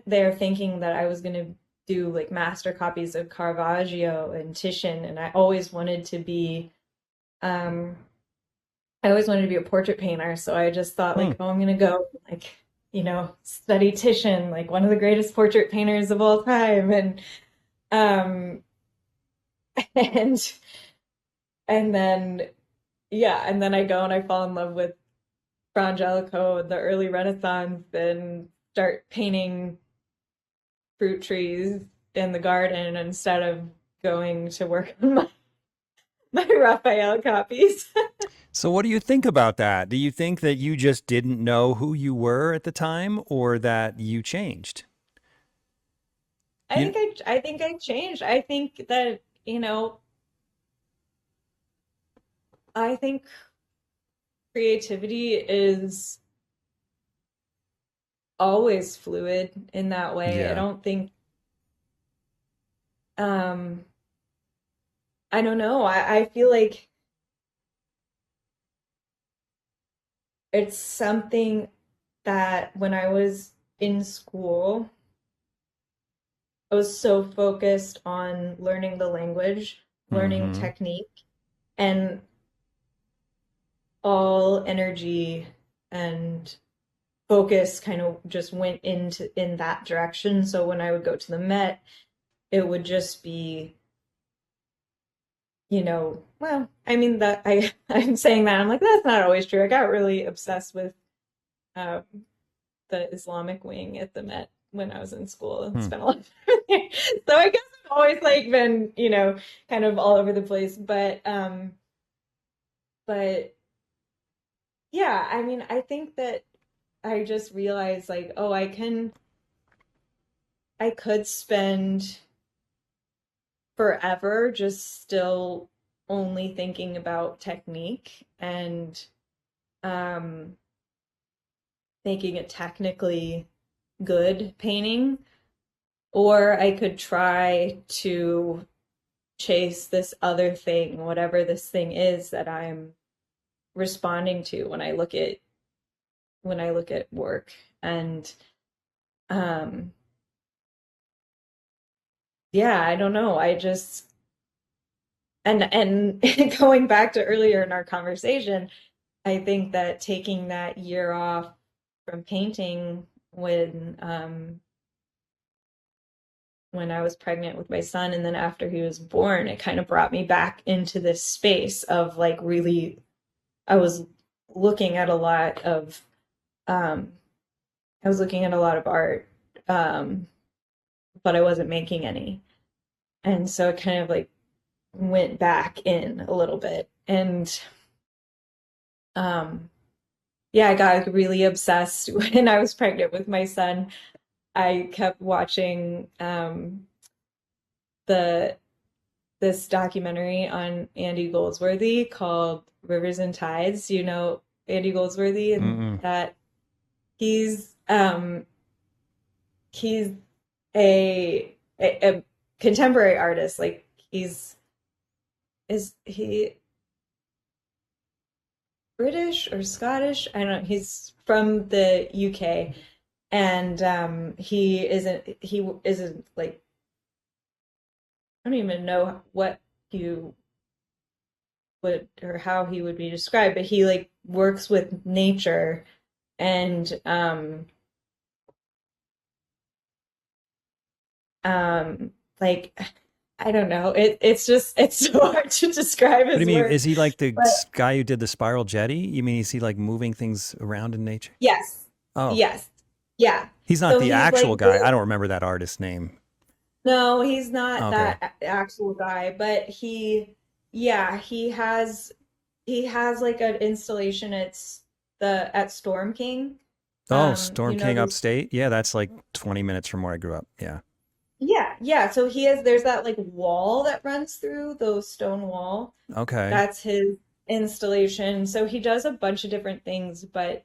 there thinking that I was going to do like master copies of Caravaggio and Titian, and um I always wanted to be a portrait painter, so I just thought Hmm. like, oh, I'm going to go like, study Titian, like one of the greatest portrait painters of all time. Um and and then yeah, and then I go and I fall in love with Fra Angelico, the early Renaissance, and start painting fruit trees in the garden instead of going to work on my Raphael copies. So, what do you think about that? Do you think that you just didn't know who you were at the time, or that you changed? You, I think I changed. I think that, I think creativity is always fluid in that way. I yeah, don't think um I don't know. I feel like it's something that when I was in school, I was so focused on learning the language, learning mm-hmm. technique, and all energy and focus kind of just went in that direction. So when I would go to the Met, it would just be, well, I mean that I'm saying that I'm like that's not always true. I got really obsessed with um, the Islamic wing at the Met when I was in school and Hmm. spent a lot of time there. So I guess I've always like been, kind of all over the place. But yeah, I mean, I think that I just realized like, oh, I could spend forever just still only thinking about technique and um making a technically good painting, or I could try to chase this other thing, whatever this thing is that I'm responding to when I look at work. And um yeah, I don't know. I just and going back to earlier in our conversation, I think that taking that year off from painting when I was pregnant with my son and then after he was born, it kind of brought me back into this space of like really I was looking at a lot of um I was looking at a lot of art, um, but I wasn't making any. And so it kind of like went back in a little bit. And um yeah, I got like, really obsessed when I was pregnant with my son. I kept watching the this documentary on Andy Goldsworthy called Rivers and Tides. You know Andy Goldsworthy, and Mm-mm. that he's um he's a contemporary artist. Like he's is he British or Scottish? I don't know. He's from the UK, and he isn't like I don't even know what you would or how he would be described, but he like works with nature and like I don't know. It's just it's so hard to describe What do you his mean? work. Is he like the But guy who did the spiral jetty? You mean is he like moving things around in nature? yes. Oh, Yes. Yeah. he's not So the he's actual like guy. I this don't remember that artist's name. no, he's not Okay. that actual guy, but yeah, he has like an installation. It's the at Storm King. Oh, Storm King Those upstate. Yeah, that's like 20 minutes from where I grew up. Yeah. yeah, yeah. So there's that like wall that runs through those stone wall. Okay. That's his installation. So he does a bunch of different things, but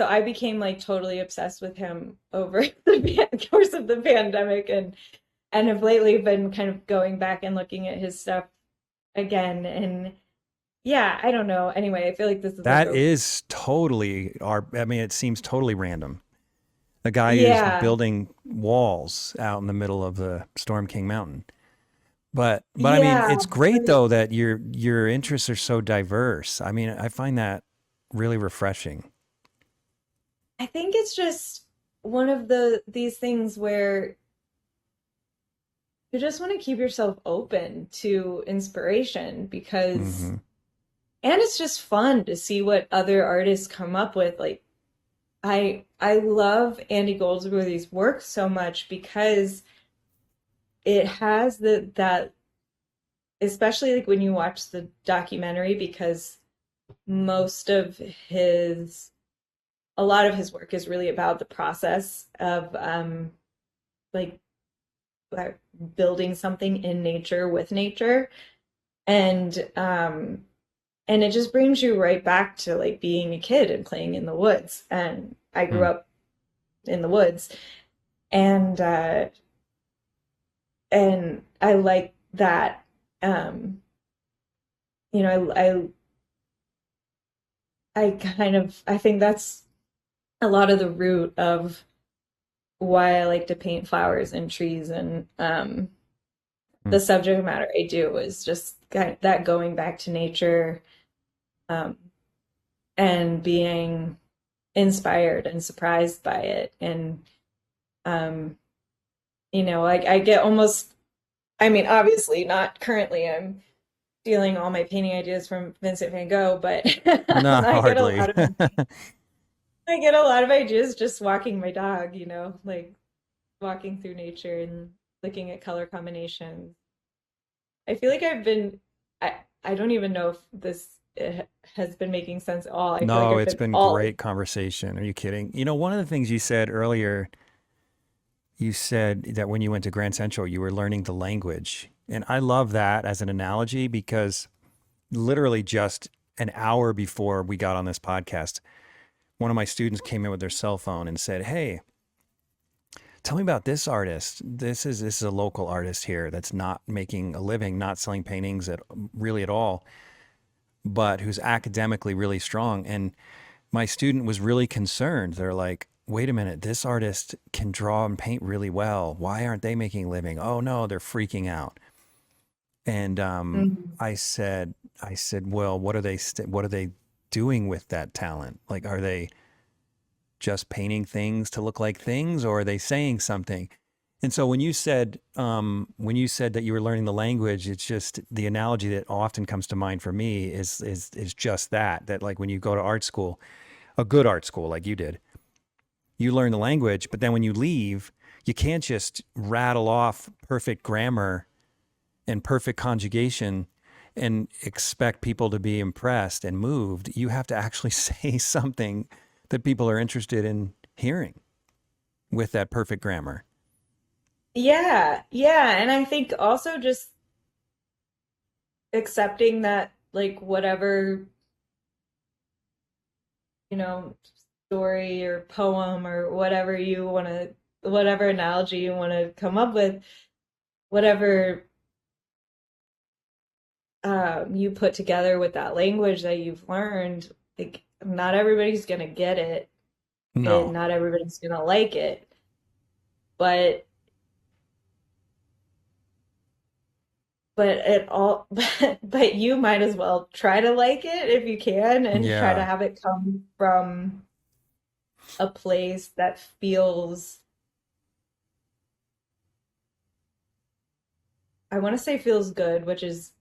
so I became like totally obsessed with him over the course of the pandemic and have lately been kind of going back and looking at his stuff again. And yeah, I don't know. Anyway, I feel like this is like That a is totally I mean, it seems totally random. A guy who's yeah, building walls out in the middle of the Storm King Mountain. But I mean, yeah. it's great though that your interests are so diverse. I mean, I find that really refreshing. I think it's just one of these things where you just want to keep yourself open to inspiration because Hmm. and it's just fun to see what other artists come up with. Like I love Andy Goldsworthy's work so much because it has that, especially like when you watch the documentary, because most of his a lot of his work is really about the process of like like building something in nature with nature, and and it just brings you right back to like being a kid and playing in the woods. And I grew Hmm. up in the woods, and I like that. um I kind of I think that's a lot of the root of why I like to paint flowers and trees, and Hmm. the subject matter I do is just that going back to nature, um, and being inspired and surprised by it. And um, like I get almost, I mean, obviously not currently. I'm stealing all my painting ideas from Vincent van Gogh, but No, I get a hardly. lot of ideas just walking my dog, like walking through nature and looking at color combinations. I feel like I don't even know if this has been making sense at all. I feel like No, I've it's been been all great conversation. Are you kidding? One of the things you said earlier, you said that when you went to Grand Central, you were learning the language. And I love that as an analogy because literally just an hour before we got on this podcast, one of my students came in with their cell phone and said, "Hey, tell me about this artist. This is a local artist here that's not making a living, not selling paintings at all, but who's academically really strong." And my student was really concerned. They're like, "Wait a minute, this artist can draw and paint really well. Why aren't they making a living?" Oh no, they're freaking out. And Mhm. I said, well, what are they doing with that talent? Like, are they just painting things to look like things, or are they saying something? And so when you said that you were learning the language, it's just the analogy that often comes to mind for me is just that like when you go to art school, a good art school like you did, you learn the language, but then when you leave, you can't just rattle off perfect grammar and perfect conjugation and expect people to be impressed and moved. You have to actually say something that people are interested in hearing with that perfect grammar. Yeah, yeah, and I think also just accepting that like whatever, you know, story or poem or whatever analogy you want to come up with, whatever you put together with that language that you've learned, like not everybody's gonna get it and No. not everybody's gonna like it, but it all but you might as well try to like it if you can, and try to Yeah. have it come from a place that feels, I want to say feels good, which is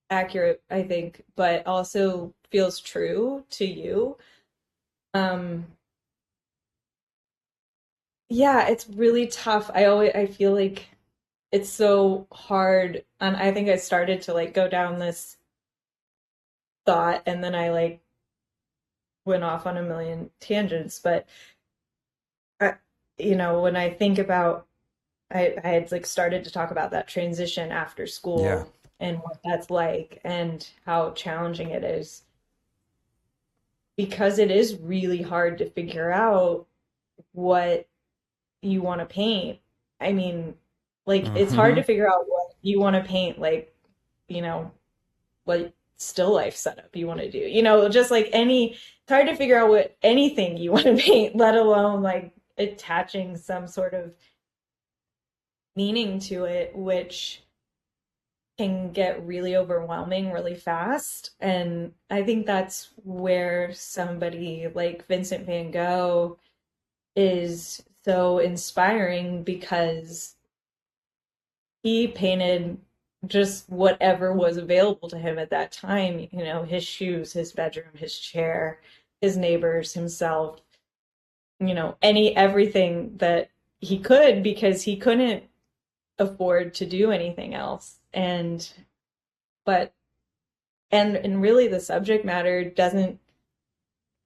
accurate, I think, but also feels true to you. Um, yeah, it's really tough. I feel like it's so hard, and I think I started to like go down this thought, and then I like went off on a million tangents. But I, when I think about, I had like started to talk about that transition after Yeah. school and what that's like and how challenging it is, because it is really hard to figure out what you want to paint. I mean, like it's hard Hmm. to figure out what you want to paint, like, you know, what still life setup you want to do. Just like it's hard to figure out what anything you want to paint, let alone like attaching some sort of meaning to it, which can get really overwhelming really fast. And I think that's where somebody like Vincent van Gogh is so inspiring, because he painted just whatever was available to him at that time, his shoes, his bedroom, his chair, his neighbors, himself, everything that he could because he couldn't afford to do anything else. But and really the subject matter doesn't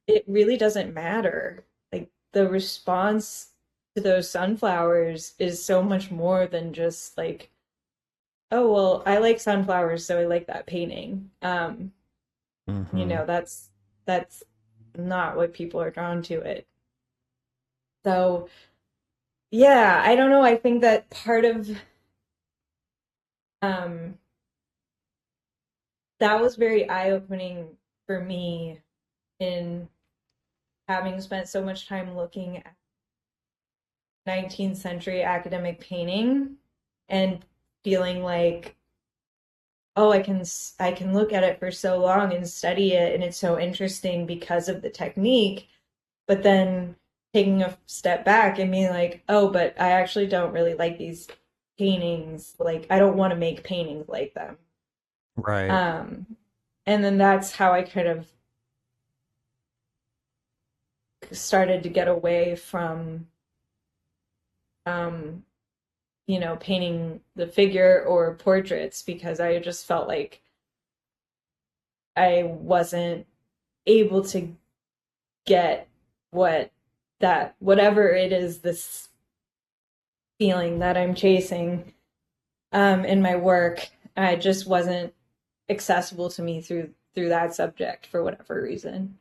it really doesn't matter. Like the response to those sunflowers is so much more than just like, oh well, I like sunflowers, so I like that painting. Hmm. That's not what people are drawn to it. So yeah, I don't know. I think that part of um that was very eye-opening for me in having spent so much time looking at 19th century academic painting and feeling like, oh, I can look at it for so long and study it and it's so interesting because of the technique, but then taking a step back and being like, oh, but I actually don't really like these paintings. Like I don't want to make paintings like them. Right. Um, and then that's how I kind of started to get away from um, painting the figure or portraits because I just felt like I wasn't able to get what that whatever it is, this feeling that I'm chasing in my work, I just wasn't accessible to me through that subject for whatever reason.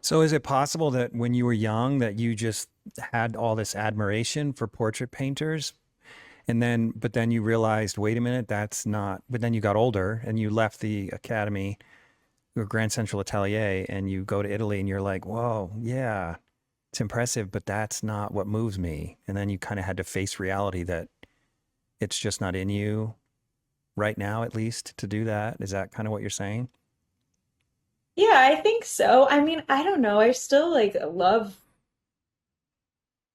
So is it possible that when you were young that you just had all this admiration for portrait painters and then but then you realized, wait a minute, that's not, but then you got older and you left the academy or Grand Central Atelier and you go to Italy and you're like, whoa, yeah, it's impressive, but that's not what moves me. And then you kind of had to face reality that it's just not in you right now, at least, to do that. Is that kind of what you're saying? Yeah, I think so. I mean, I don't know. I still like love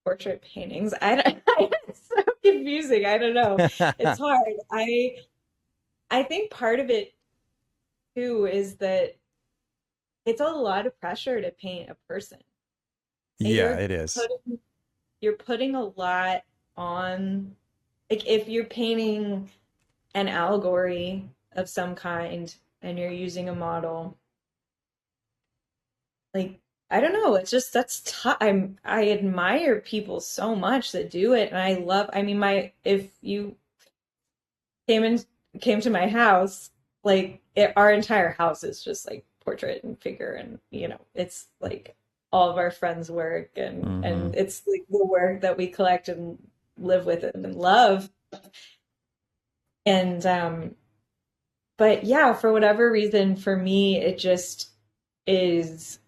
portrait paintings. I don't, it's so confusing. I don't know. It's hard. I think part of it too is that it's a lot of pressure to paint a person. And Yeah, it is. you're putting a lot on, like if you're painting an allegory of some kind and you're using a model, like I don't know, it's just that's tough. I admire people so much that do it, and I love. I mean, my if you came in came to my house, like our entire house is just like portrait and figure, and it's like all of our friends' work, Hmm. and it's like the work that we collect and live with and love. And but yeah, for whatever reason, for me, it just is.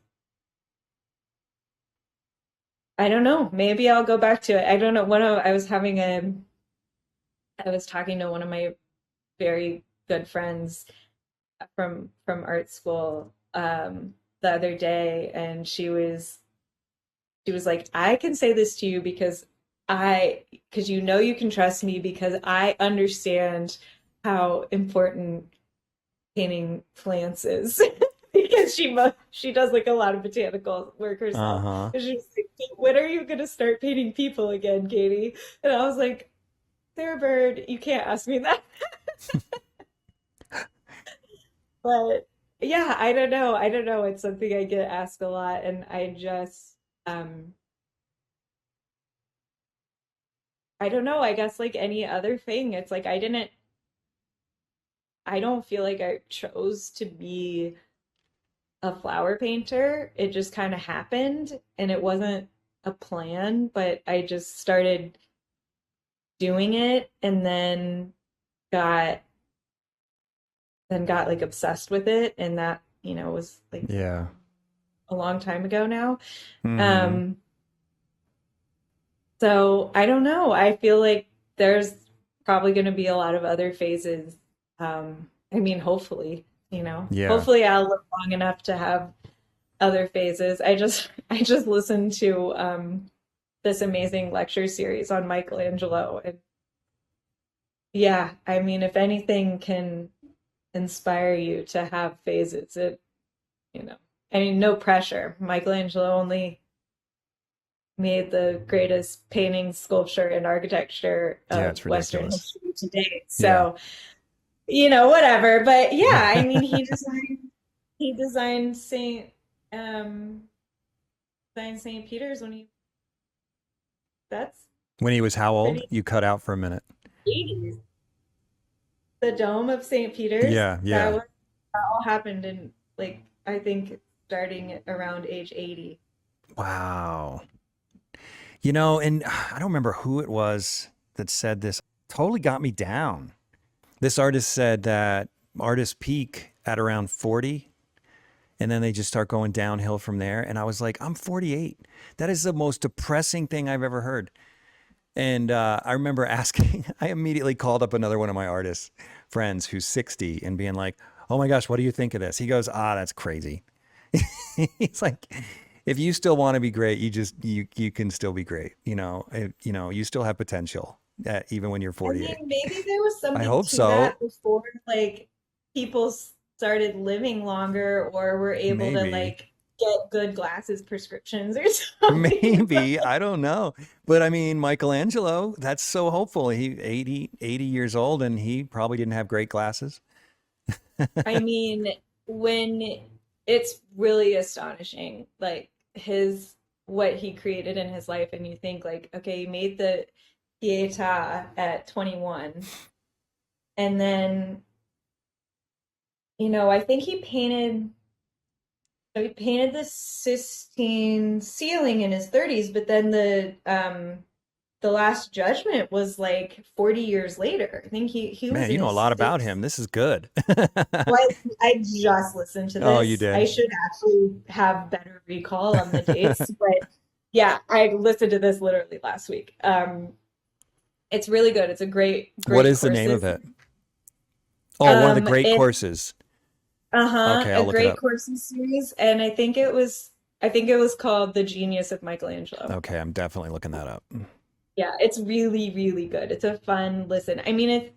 I don't know. Maybe I'll go back to it. I don't know. I was talking to one of my very good friends from art school the other day, and she was like, I can say this to you because you can trust me because I understand how important painting plants is. Because she does like a lot of botanical work herself. Uh-huh. And she was like, when are you gonna start painting people again, Katie? And I was like, Sarah Bird, you can't ask me that. But yeah, I don't know. I don't know. It's something I get asked a lot, and I don't know. I guess like any other thing, it's like I don't feel like I chose to be a flower painter. It just kind of happened, and it wasn't a plan, but I just started doing it and got got like obsessed with it, and that, was like Yeah. a long time ago now. Hmm. Um, so I don't know. I feel like there's probably going to be a lot of other phases. I mean, Yeah. hopefully I'll live long enough to have other phases. I just listened to this amazing lecture series on Michelangelo, and yeah, I mean, if anything can inspire you to have phases, you know, I mean, no pressure. Michelangelo only made the greatest painting, sculpture, and architecture Yeah, of it's Western ridiculous. history to date. Yeah. So, whatever. But yeah, I mean, he designed um St. Peter's when he that's When he was how old? pretty You cut out for a minute. 80s. The dome of St. Peter's, Yeah, yeah. that all happened in like I think starting around age 80. Wow. And I don't remember who it was that said this. Totally got me down. This artist said that artists peak at around 40 and then they just start going downhill from there. And I was like, I'm 48. That is the most depressing thing I've ever heard. And I remember asking, I immediately called up another one of my artist friends who's 60 and being like, oh my gosh, what do you think of this? He goes, that's crazy. He's like, if you still want to be great, you can still be great. You still have potential even when you're I 48. mean, maybe there was I something hope to so. that before like people started living longer or were able to Maybe. like get good glasses prescriptions or something. Maybe. I don't know. But I mean, Michelangelo, that's so hopeful. He 80 years old and he probably didn't have great glasses. I mean, when it's really astonishing, like his what he created in his life, and you think like, okay, he made the Pietà at 21, and then, I think he painted the Sistine ceiling in his 30s, but then the Last Judgment was like 40 years later. I think he was Man, in you know a his lot about him. sixth. This is good. Well, I just listened to Oh, you this. I did? should actually have better recall on the dates, but yeah, I listened to this literally last week. It's really good. It's a great, What great is the name of courses. it? Oh, one of the great It's courses. Okay, a I'll look it great up. courses series, and I think it was called The Genius of Michelangelo. Okay, I'm definitely looking that up. Yeah, it's really, really good. It's a fun listen. I mean,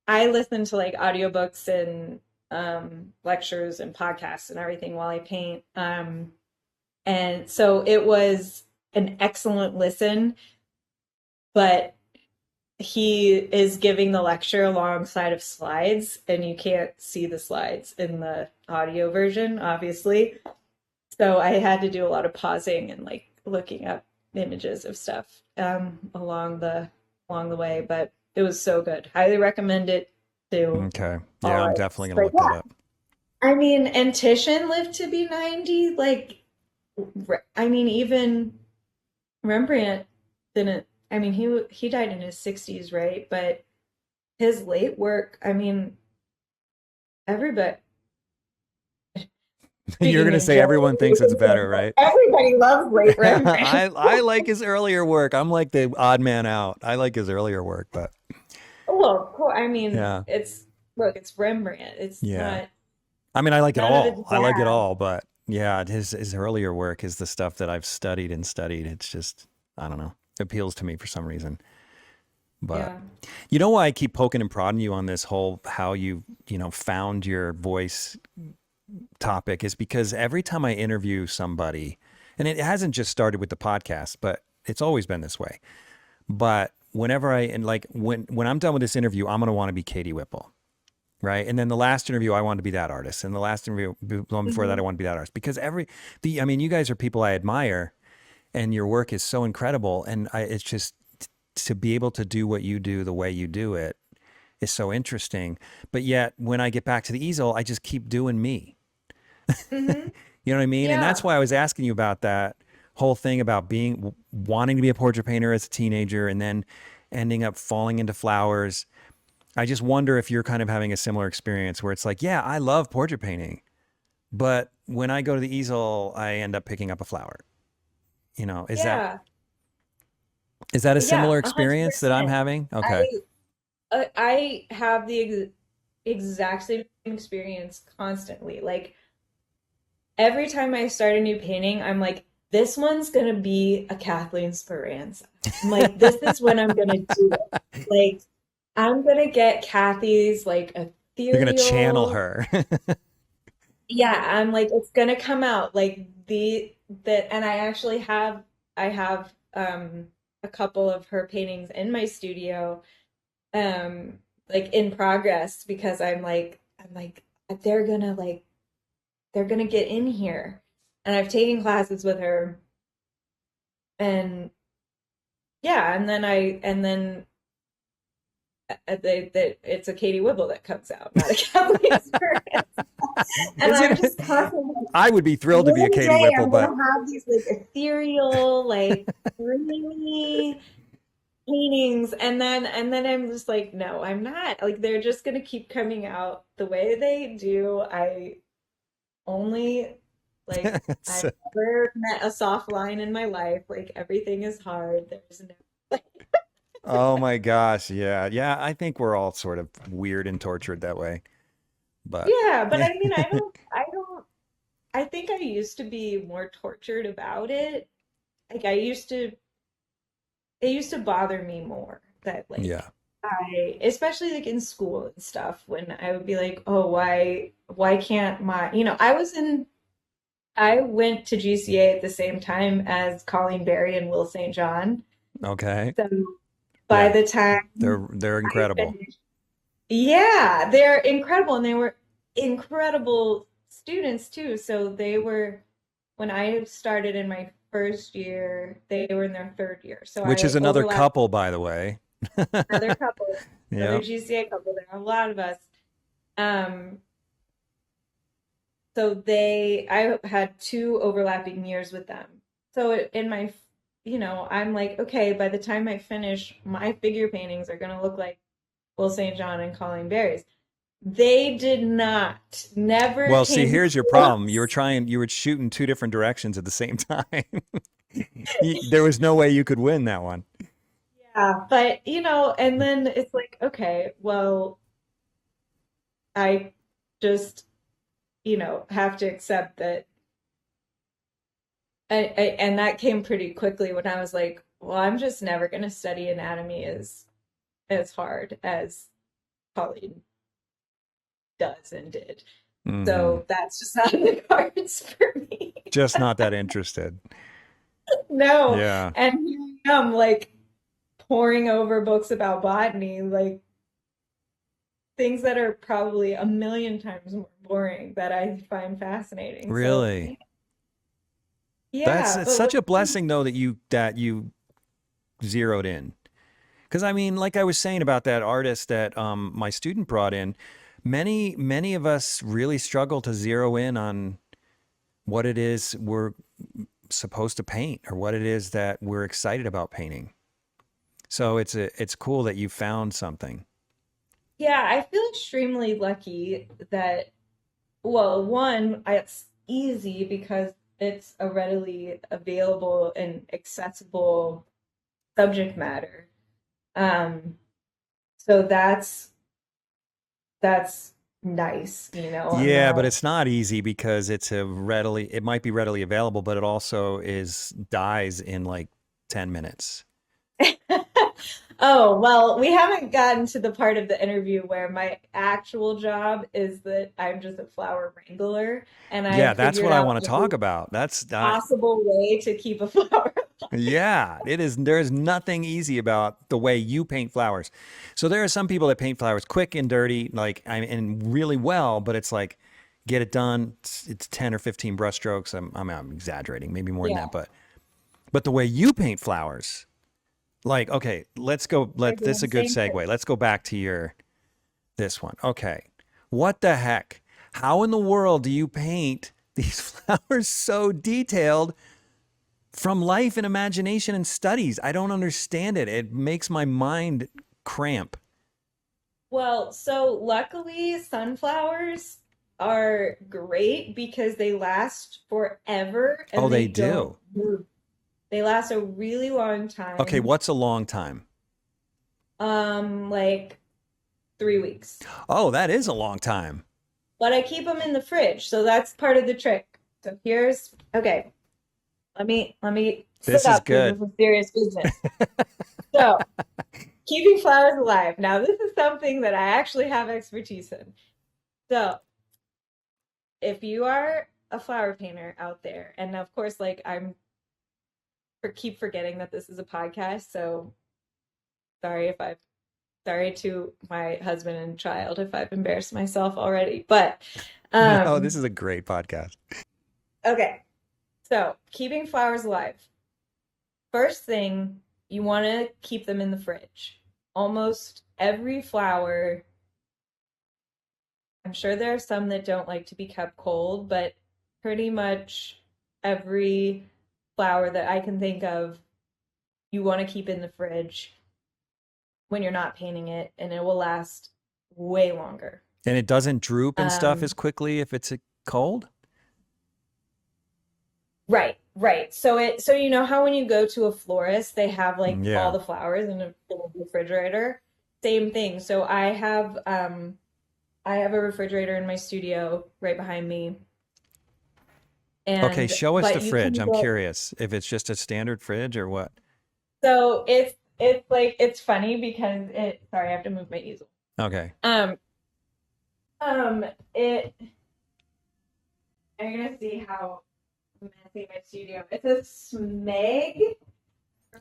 I listen to like audiobooks and lectures and podcasts and everything while I paint. And so it was an excellent listen, but he is giving the lecture alongside of slides, and you can't see the slides in the audio version, obviously. So I had to do a lot of pausing and like looking up images of stuff along the way, but it was so good. Highly recommend it to Okay. all Yeah, I'm definitely artists. going to But look that yeah, up. I mean, and Titian lived to be 90. Like, I mean, even Rembrandt didn't. I mean, he died in his 60s, right? But his late work, I mean, everybody, You're speaking going to in say everyone thinks it's generalization, better, right? everybody loves late Rembrandt. I like his earlier work. I'm like the odd man out. I like his earlier work, but Well, of course, I mean, yeah. it's Rembrandt. It's Yeah. not I mean, I like it none of it's all. I like it bad. all, but yeah, his earlier work is the stuff that I've studied and studied. It's just, I don't know, it appeals to me for some reason. But Yeah. you know why I keep poking and prodding you on this whole how found your voice topic is because every time I interview somebody, and it hasn't just started with the podcast, but it's always been this way. But whenever and like when I'm done with this interview, I'm gonna want to be Katie Whipple. Right. And then the last interview, I wanted to be that artist. And the last interview, the one before that, I Hmm. wanted to be that artist because I mean, you guys are people I admire and your work is so incredible. And it's just to be able to do what you do the way you do it is so interesting. But yet when I get back to the easel, I just keep doing me. Hmm. You know what I mean? And that's Yeah. why I was asking you about that whole thing about wanting to be a portrait painter as a teenager and then ending up falling into flowers. I just wonder if you're kind of having a similar experience where it's like, yeah, I love portrait painting, but when I go to the easel, I end up picking up a flower. Is that Yeah. is that a Yeah, similar a hundred experience that I'm percent. having? Okay. I have the exact same experience constantly. Like every time I start a new painting, I'm like, this one's gonna be a Kathleen Speranza. I'm like, this is when I'm gonna do it. Like, I'm gonna get Kathy's like You're gonna channel ethereal. her. yeah, I'm like, it's gonna come out like that, and I actually have I have a couple of her paintings in my studio, um like in progress because I'm like they're gonna get in here, and I've taken classes with her, and yeah, it's a Katie Whipple that comes out, not a Kelly experience. And Is I'm it? just constantly, I would be thrilled to be a one Katie day Whipple, I'm but gonna have these like ethereal, like dreamy paintings, and then I'm just like, no, I'm not. Like they're just gonna keep coming out the way they do. I only like it's, I've never met a soft line in my life. Like everything is hard. There's no like, oh my gosh, yeah, yeah. I think we're all sort of weird and tortured that way, but yeah, but yeah, I mean, I think I used to be more tortured about it. Like it used to bother me more that like yeah. especially like in school and stuff when I would be like, oh, why can't my, I went to GCA at the same time as Colleen Barry and Will St. John. Okay, So by yeah. the time They're I incredible. finished, yeah, they're incredible, and they were incredible students too. So they were, when I started in my first year, they were in their third year. So Which is I another overlapped couple, by the way. another couple, another Yeah. GCA couple. There are a lot of us. Um, I had two overlapping years with them. So in my, I'm like, okay, by the time I finish, my figure paintings are going to look like Will St. John and Colleen Barry's. They did not, never Well, see, came here's your problem. close. You were shooting two different directions at the same time. There was no way you could win that one. Yeah, but and then it's like, okay, well, I just, have to accept that. And that came pretty quickly when I was like, well, I'm just never going to study anatomy as hard as Colleen does and did. Hmm. So that's just not in the cards for me. Just not that interested. No. Yeah. And here I am, like, poring over books about botany, like things that are probably a million times more boring that I find fascinating. So, Really. That's yeah, it's but such a blessing though that you zeroed in. Because I mean, like I was saying about that artist that my student brought in, many of us really struggle to zero in on what it is we're supposed to paint or what it is that we're excited about painting. So it's cool that you found something. yeah, I feel extremely lucky that, well, one, it's easy because it's a readily available and accessible subject matter. Um, so that's nice, I'm Yeah, but not. it's not easy because it might be readily available, but it also is dies in like 10 minutes. Oh, well, we haven't gotten to the part of the interview where my actual job is that I'm just a flower wrangler, and Yeah, I that's figured what I out want to talk every about. possible way to keep a flower alive. Yeah, it is. There is nothing easy about the way you paint flowers. So there are some people that paint flowers quick and dirty, and really well, but it's like, get it done. It's 10 or 15 brush strokes. I'm exaggerating, maybe more than that, Yeah, but the way you paint flowers, like, okay, let's go. we're This doing is the a good same segue. thing. Let's go back to this one. Okay, what the heck? How in the world do you paint these flowers so detailed? From life and imagination and studies. I don't understand it. It makes my mind cramp. Well, so luckily, sunflowers are great because they last forever Oh, and they they don't do. move. They last a really long Okay, time, what's a long time? like 3 weeks. Oh, that is a long time. But I keep them in the fridge, so that's part of the trick. So here's, okay, let me sit This is up because this good. is serious business. So, keeping flowers alive. Now, this is something that I actually have expertise in. So, if you are a flower painter out there, and of course, like keep forgetting that this is a podcast, so sorry if I've sorry to my husband and child if I've embarrassed myself already. But No, this is um a great podcast. okay. So, keeping flowers alive. First thing, you want to keep them in the fridge. Almost every flower, I'm sure there are some that don't like to be kept cold, but pretty much every flower that I can think of, you want to keep in the fridge when you're not painting it, and it will last way longer. And it doesn't droop and stuff as Um, quickly if it's cold? right, right. So you know how when you go to a florist, they have like all Yeah. the flowers in a little refrigerator? Same thing. So I have a refrigerator in my studio right behind me. Okay, And show us the but you fridge. can I'm get curious if it's just a standard fridge or what. so it's like it's funny because it sorry, I have to move my easel. Okay. Um it I'm gonna see how messy my studio. It's a Smeg.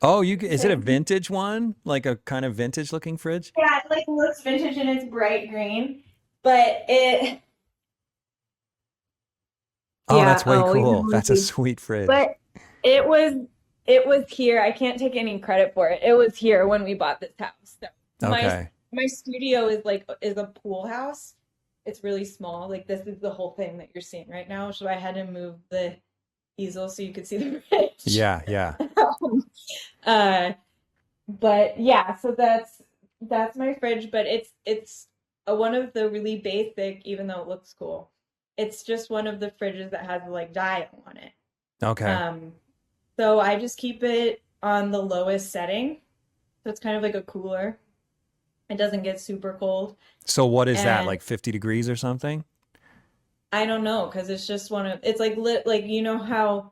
Oh, is it a vintage one? Like a kind of vintage looking fridge? Yeah, it like looks vintage and it's bright green. But it Oh, yeah, that's way oh, you can cool. only That's a see. sweet fridge. But it was it was here. I can't take any credit for it. It was here when we bought this house. So Okay. my studio is a pool house. It's really small. Like this is the whole thing that you're seeing right now. So I had to move the easel so you could see the fridge. Yeah, yeah. uh, but yeah, so that's my fridge. But it's one of the really basic, even though it looks cool. It's just one of the fridges that has like dial on it. Okay. Um, so I just keep it on the lowest setting. So it's kind of like a cooler. It doesn't get super cold. So what is that? And Like 50 degrees or something? I don't know because it's just one of it's like lit like you know how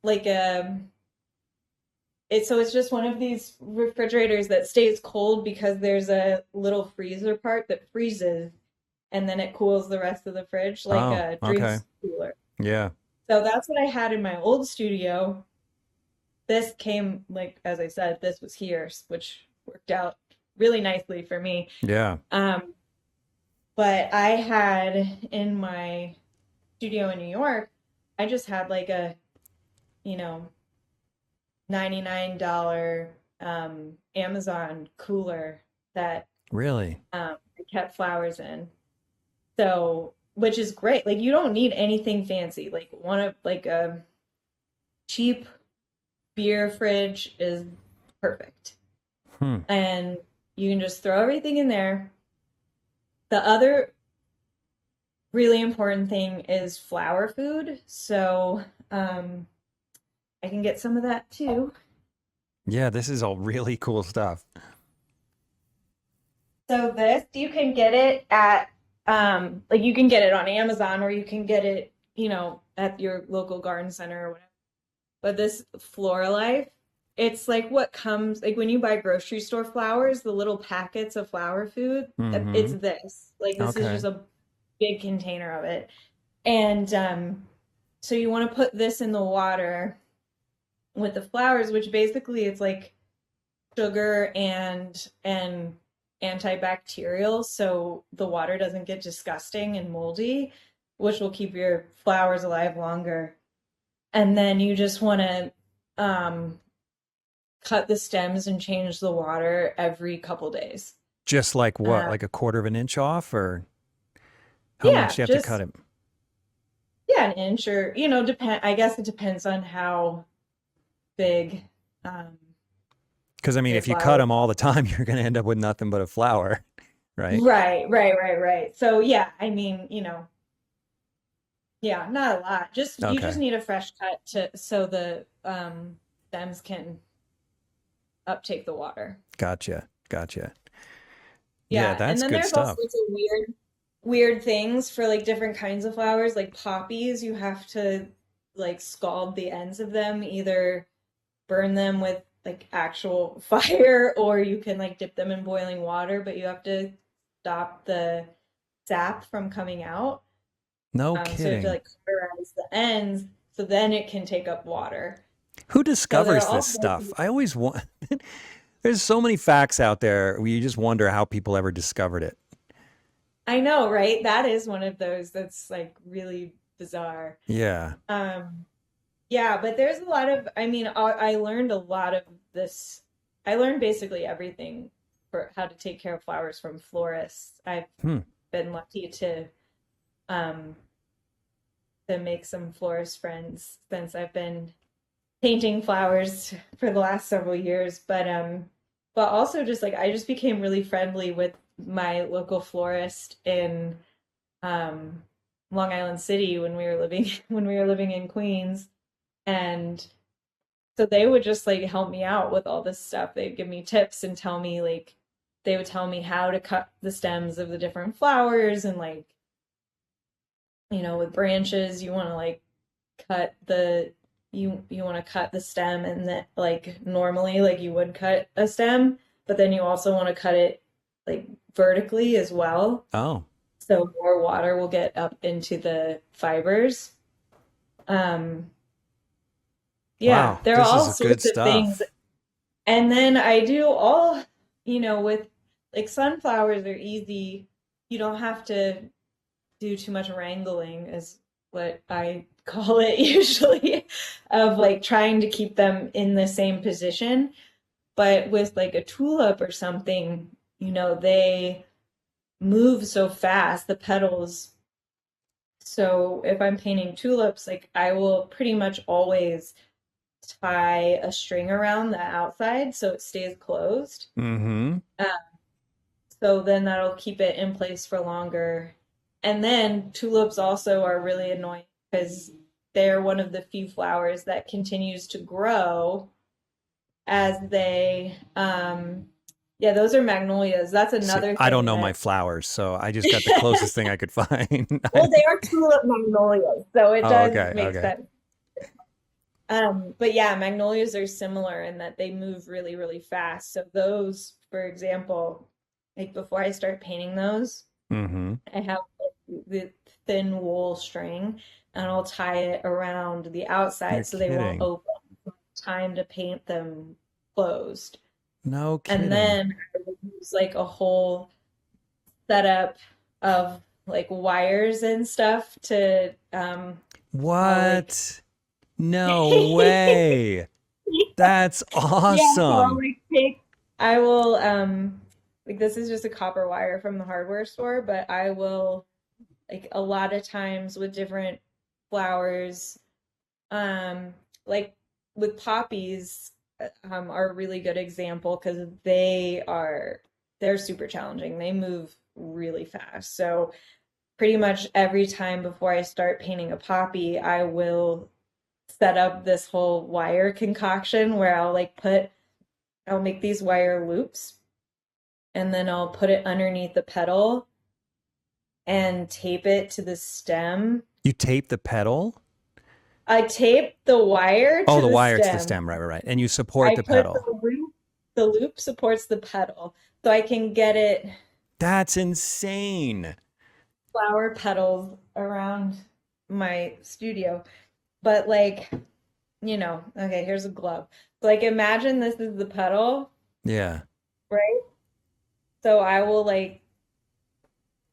like it's just one of these refrigerators that stays cold because there's a little freezer part that freezes and then it cools the rest of the fridge like Oh, a okay. drinks cooler. Yeah. So that's what I had in my old studio. This came like as I said, this was here, which worked out really nicely for me. Yeah. Um, but I had in my studio in New York, I just had like a, you know, $99 Amazon cooler that Really? I kept flowers in. So, which is great. Like you don't need anything fancy. Like one of like a cheap beer fridge is perfect. Hmm. And you can just throw everything in there. The other really important thing is flower food. So, I can get some of that too. Yeah, this is all really cool stuff. So this you can get it at like you can get it on Amazon or you can get it, you know, at your local garden center or whatever. But this Floralife, it's like what comes like when you buy grocery store flowers, the little packets of flower food, Mm-hmm. it's this. Like this is Okay. just a big container of it. And so you want to put this in the water with the flowers, which basically it's like sugar and antibacterial, so the water doesn't get disgusting and moldy, which will keep your flowers alive longer. And then you just want to um, cut the stems and change the water every couple days. Just like what? Uh, Like a quarter of an inch off or how much yeah, do you have to cut just it? yeah, an inch or you know, depend. I guess it depends on how big um, Because I mean, your if you cut flowers them all the time, you're going to end up with nothing but a flower, right? Right. So yeah, I mean, you know, yeah, not a lot. Just you just Okay. need a fresh cut to so the stems can uptake the water. Gotcha. Gotcha. Yeah, Yeah, and that's then good there's all stuff. sorts of weird things for like different kinds of flowers, like poppies, you have to like scald the ends of them, either burn them with like actual fire or you can like dip them in boiling water, but you have to stop the sap from coming out. No So you have to kidding. like cauterize the ends so then it can take up water. Who So there are discovers all this sorts stuff? of, I always want. There's so many facts out there where you just wonder how people ever discovered it. I know, right? That is one of those that's like really bizarre. Yeah. Um, yeah, but there's a lot of, I mean, I learned a lot of this. I learned basically everything for how to take care of flowers from florists. I've Hmm. been lucky um to make some florist friends since I've been painting flowers for the last several years. But also just like I just became really friendly with my local florist in um Long Island City when we were living when we were living in Queens. And so they would just like help me out with all this stuff. They'd give me tips and tell me like they would tell me how to cut the stems of the different flowers and like, with branches, you want to like cut the you want to cut the stem and then like normally like you would cut a stem, but then you also want to cut it like vertically as well. Oh, So more water will get up into the fibers. Um, yeah, wow. there are This all is good sorts of things. stuff. And then I do all, with like sunflowers are easy. You don't have to do too much wrangling, is what I call it usually, of like trying to keep them in the same position. But with like a tulip or something, they move so fast, the petals. So if I'm painting tulips, like I will pretty much always tie a string around the outside so it stays closed. Mm-hmm. Uh, so then that'll keep it in place for longer. And then tulips also are really annoying because they're one of the few flowers that continues to grow as yeah, those are magnolias. That's See, another I don't thing know my that, flowers, so I just got the closest thing I could find. well, they are tulip magnolias, so it Oh, does okay, make okay. sense. But yeah, magnolias are similar in that they move really, really fast. So those, for example, like before I start painting those, Mm-hmm. I have the thin wool string and I'll tie it around the outside You're so they won't kidding. open. Time to paint them closed. No And kidding. then I would use like a whole setup of like wires and stuff to I'll like What? No way. That's yeah, so I'll awesome. like take I will like this is just a copper wire from the hardware store, but I will like a lot of times with different flowers, like with poppies, are a really good example because they're super challenging. They move really fast. So pretty much every time before I start painting a poppy, I will set up this whole wire concoction where I'll make these wire loops and then I'll put it underneath the petal and tape it to the stem. You tape the pedal? I tape the wire Oh, to the the wire to the stem. stem, right, right, right. And you support I the put pedal. the loop supports the petal, so I can get it That's insane. flower petals around my studio. But like, okay, here's a glove. So, like imagine this is the petal, Yeah. right? So I will like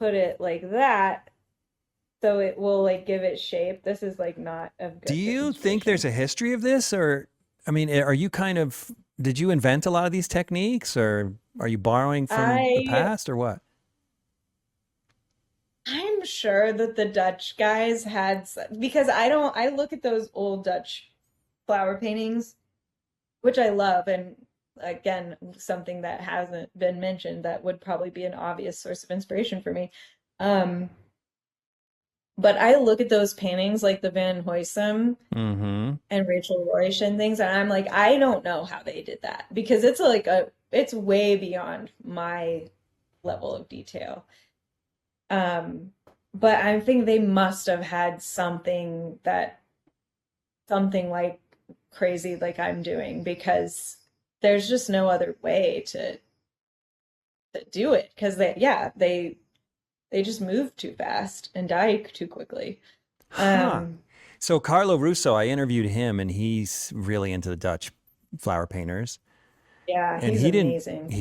put it like that so it will like give it shape. This is like not a Do good you think demonstration. there's a history of this, or I mean, are you kind of did you invent a lot of these techniques, or are you borrowing from the I past, or what? I'm sure that the Dutch guys because I look at those old Dutch flower paintings, which I love, and again, something that hasn't been mentioned that would probably be an obvious source of inspiration for me. Um, but I look at those paintings like the Van Huysum Mm-hmm. and Rachel Roish and things, and I'm like, I don't know how they did that because it's way beyond my level of detail. Um, but I think they must have had something like crazy like I'm doing because there's just no other way to do it because they they just move too fast and die too quickly. Huh. Um, So Carlo Russo, I interviewed him and he's really into the Dutch flower painters. yeah, And he's he didn't amazing.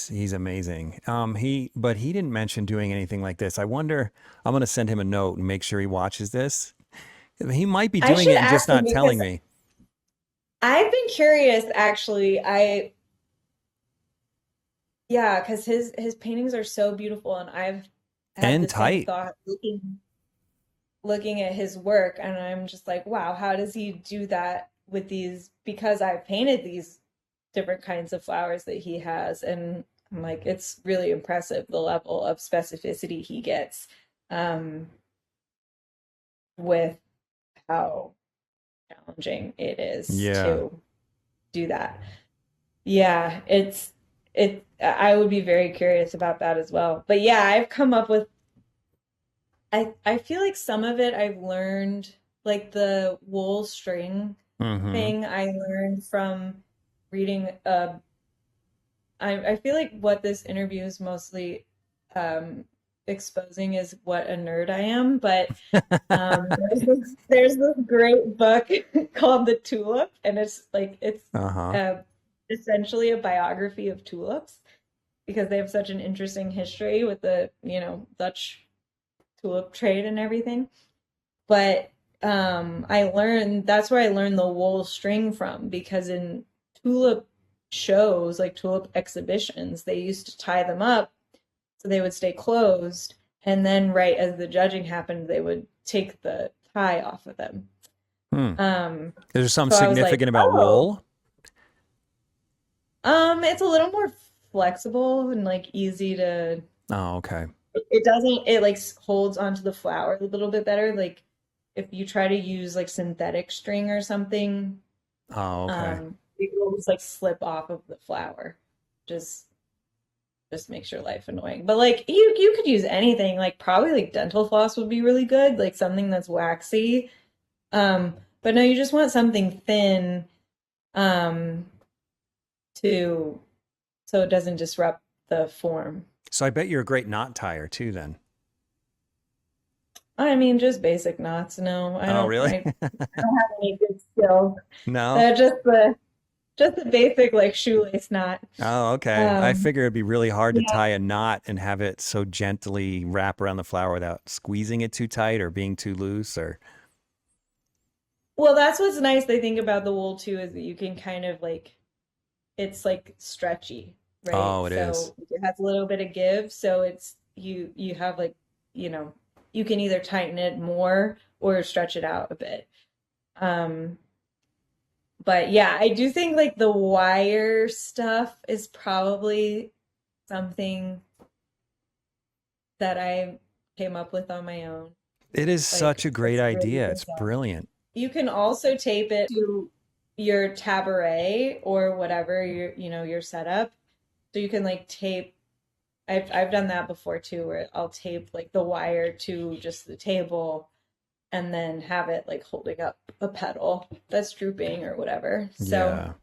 he's amazing. But he didn't mention doing anything like this. I wonder, I'm gonna send him a note and make sure he watches this. He might be I doing should it and just ask him not telling because me. I've been curious actually. Yeah, because his paintings are so beautiful, and I've had And the same tight. thought looking at his work, and I'm just like, wow, how does he do that with these? Because I've painted these different kinds of flowers that he has, and I'm like, it's really impressive the level of specificity he gets um, with how challenging it is Yeah. to do that. Yeah, I would be very curious about that as well. But yeah, I've come up with I feel like some of it I've learned like the wool string Mm-hmm. thing I learned from reading I feel like what this interview is mostly um exposing is what a nerd I am, but there's this great book called The Tulip, and it's Uh-huh. uh, essentially a biography of tulips because they have such an interesting history with the, Dutch tulip trade and everything. But I learned that's where I learned the wool string from because in tulip shows, like tulip exhibitions, they used to tie them up so they would stay closed. And then right as the judging happened, they would take the tie off of them. Hmm. Um, Is there something so I was like, significant about oh, wool? it's a little more flexible and like easy to Oh, okay. it doesn't it like holds onto the flower a little bit better. Like if you try to use like synthetic string or something, Oh, okay. it will just like slip off of the flower. Just just makes your life annoying. But like you could use anything, like probably like dental floss would be really good, like something that's waxy. But no, you just want something thin, um, to so it doesn't disrupt the form. So I bet you're a great knot tire too then. I mean, just basic knots. No, Oh, really? I don't have any good skills. No? They're just the basic like shoelace knot. Oh, okay. I Um, figure it'd be really hard to yeah. tie a knot and have it so gently wrap around the flower without squeezing it too tight or being too loose or Well, that's what's nice, I think, about the wool too, is that you can kind of like it's like stretchy, right? oh, it is. So it has a little bit of give, so it's you have like, you can either tighten it more or stretch it out a bit. Um, but yeah, I do think like the wire stuff is probably something that I came up with on my own. It is such Like a great it's really idea. It's bizarre. brilliant. You can also tape it to your tabaret or whatever your setup. So you can like tape. I've done that before too, where I'll tape like the wire to just the table and then have it like holding up a petal that's drooping or whatever. So Yeah.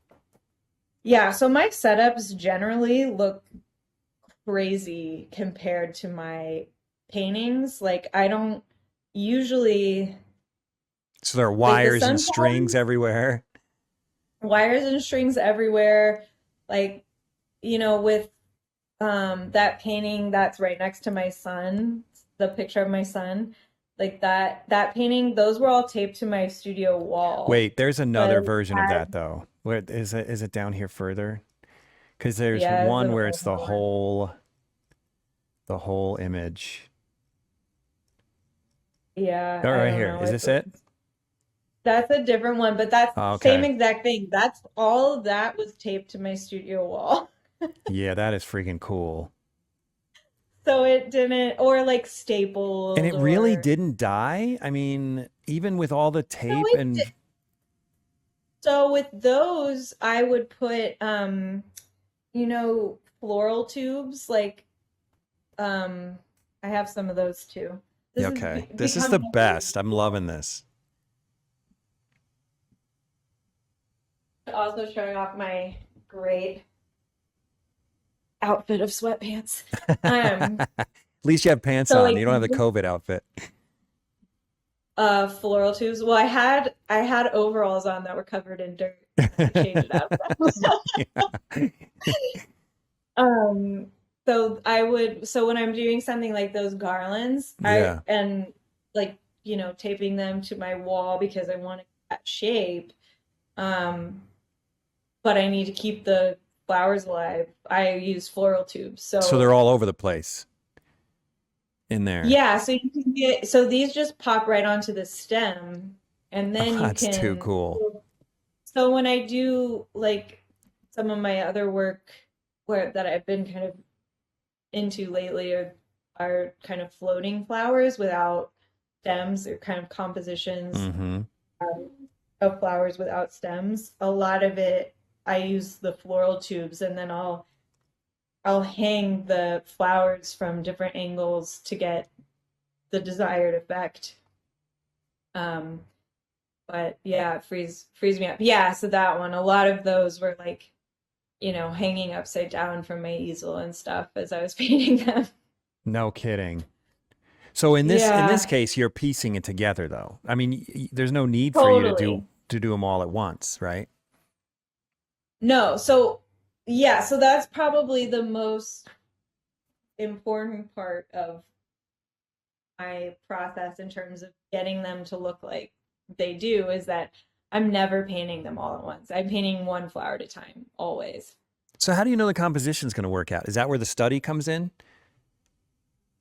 yeah, so my setups generally look crazy compared to my paintings. Like I don't usually So there are like the wires and sun strings everywhere. wires and strings everywhere. Like, with that painting that's right next to my son, the picture of my son, like that painting, those were all taped to my studio wall. Wait, there's So I another version of had, that though. Where is it down here further? Because there's yeah, it's a one where little it's more. the whole image. Yeah, Oh, I right don't here. know. Is this it? That's a different one, but that's Oh, same okay. exact thing. That's all of that was taped to my studio wall. Yeah, that is freaking cool. So it didn't, or like And stapled, it really or didn't die. I mean, even with all the no, tape and so with those, I would put floral tubes, like um I have some of those too. This yeah, is okay. This is the becoming a really best. I'm cool. loving this. Also showing off my great outfit of sweatpants. Um least you have pants So on. like You don't have the COVID outfit. floral tubes. Well, I had overalls on that were covered in dirt. I changed it up. Yeah. Um, so when I'm doing something like those garlands, Yeah. like, taping them to my wall because I want that shape. Um, but I need to keep the flowers alive. I use floral tubes. So they're all over the place in there. Yeah, so you can so these just pop right onto the stem, and Oh, then you that's too can, cool. so when I do like some of my other work where that I've been kind of into lately are kind of floating flowers without stems. They're kind of compositions Mm-hmm. um, of flowers without stems. A lot of it, I use the floral tubes, and then I'll hang the flowers from different angles to get the desired effect. Um, but yeah, freeze me up. Yeah, so that one, a lot of those were like, hanging upside down from my easel and stuff as I was painting them. No kidding. So in this Yeah, case, you're piecing it together, though. I mean, there's no need for you to do totally. to do them all at once, right? No, so yeah, so that's probably the most important part of my process in terms of getting them to look like they do is that I'm never painting them all at once. I'm painting one flower at a time, always. So how do you know the composition's going to work out? Is that where the study comes in?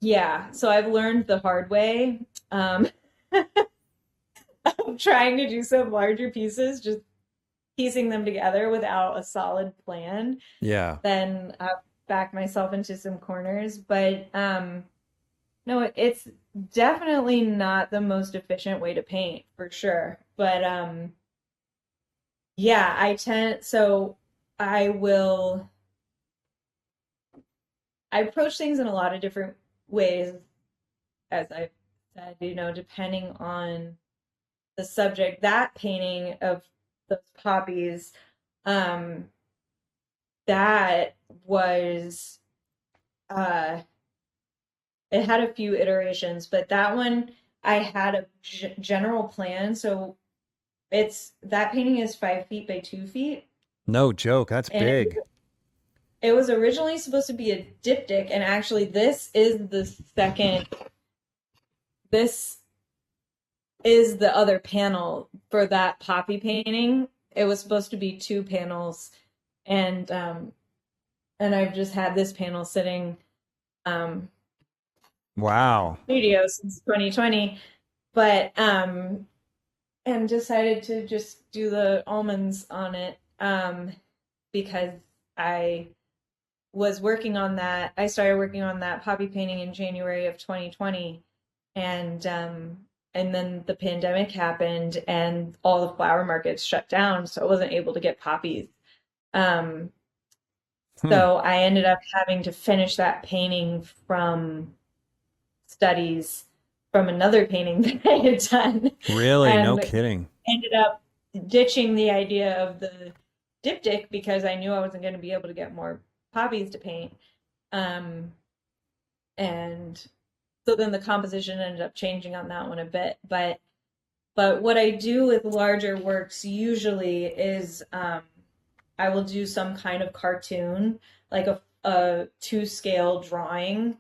Yeah, so I've learned the hard way. Um, I'm trying to do some larger pieces, just piecing them together without a solid plan, Yeah. then back myself into some corners. But no, it's definitely not the most efficient way to paint for sure. But yeah, so I will, I approach things in a lot of different ways, as I've said, depending on the subject. That painting of those poppies, um, that was uh it had a few iterations, but that one I had a general plan. So that painting is 5 feet by 2 feet, No joke. That's and big. it was originally supposed to be a diptych, and actually this is the other panel for that poppy painting. It was supposed to be two panels, and I've just had this panel sitting um Wow. studio since 2020, but and decided to just do the almonds on it because I was working on that. I started working on that poppy painting in January of 2020, and then the pandemic happened and all the flower markets shut down, so I wasn't able to get poppies. Um, Hmm. so I ended up having to finish that painting from studies from another painting that I had done, Really? No and kidding. ended up ditching the idea of the diptych because I knew I wasn't going to be able to get more poppies to paint. Um, and so then the composition ended up changing on that one a bit. But what I do with larger works usually is I will do some kind of cartoon, like a two scale drawing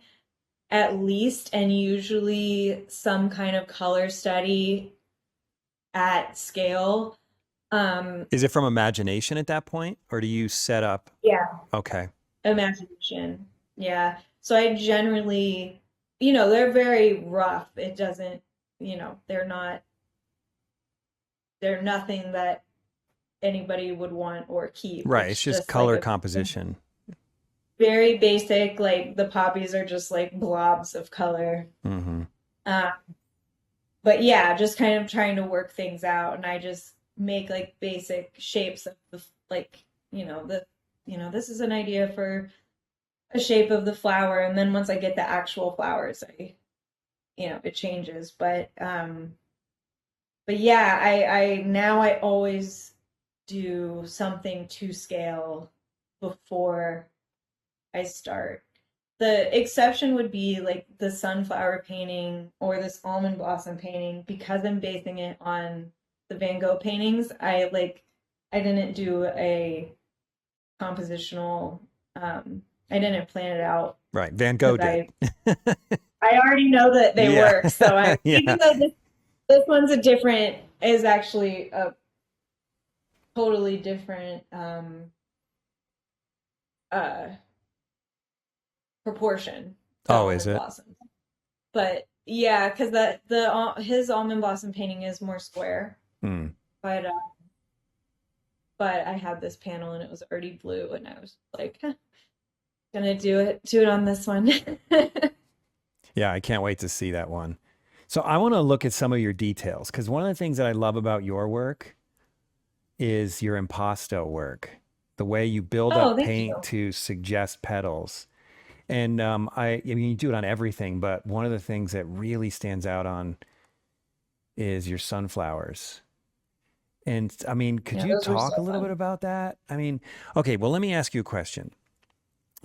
at least, and usually some kind of color study at scale. Um, Is it from imagination at that point, or do you set up? yeah, Okay. imagination. Yeah. So I generally, they're very rough. It doesn't, they're nothing that anybody would want or keep. Right. It's It's just just like color a composition. very basic, like the poppies are just like blobs of color. Mm-hmm. Uh, but yeah, just kind of trying to work things out. And I just make like basic shapes of like, this is an idea for a shape of the flower. And then once I get the actual flowers, it changes. But yeah, I now I always do something to scale before I start. the exception would be like the sunflower painting or this almond blossom painting because I'm basing it on the Van Gogh paintings. I didn't do a compositional I didn't plan it out Right. Van Gogh because did. I already know that they Yeah. work. So I Yeah. even though this one's a different is actually a totally different uh proportion to Oh, is almond it? blossoms. But yeah, because the his almond blossom painting is more square. Hmm. But but I had this panel and it was already blue, and I was like, huh, gonna do it on this one. Yeah, I can't wait to see that one. So I want to look at some of your details because one of the things that I love about your work is your impasto work, the way you build Oh, up thank paint you. to suggest petals. And I mean, you do it on everything, but one of the things that really stands out on is your sunflowers. And I mean, could Yeah, you those were talk so a little bit fun. about that? I mean, okay, well, let me ask you a question.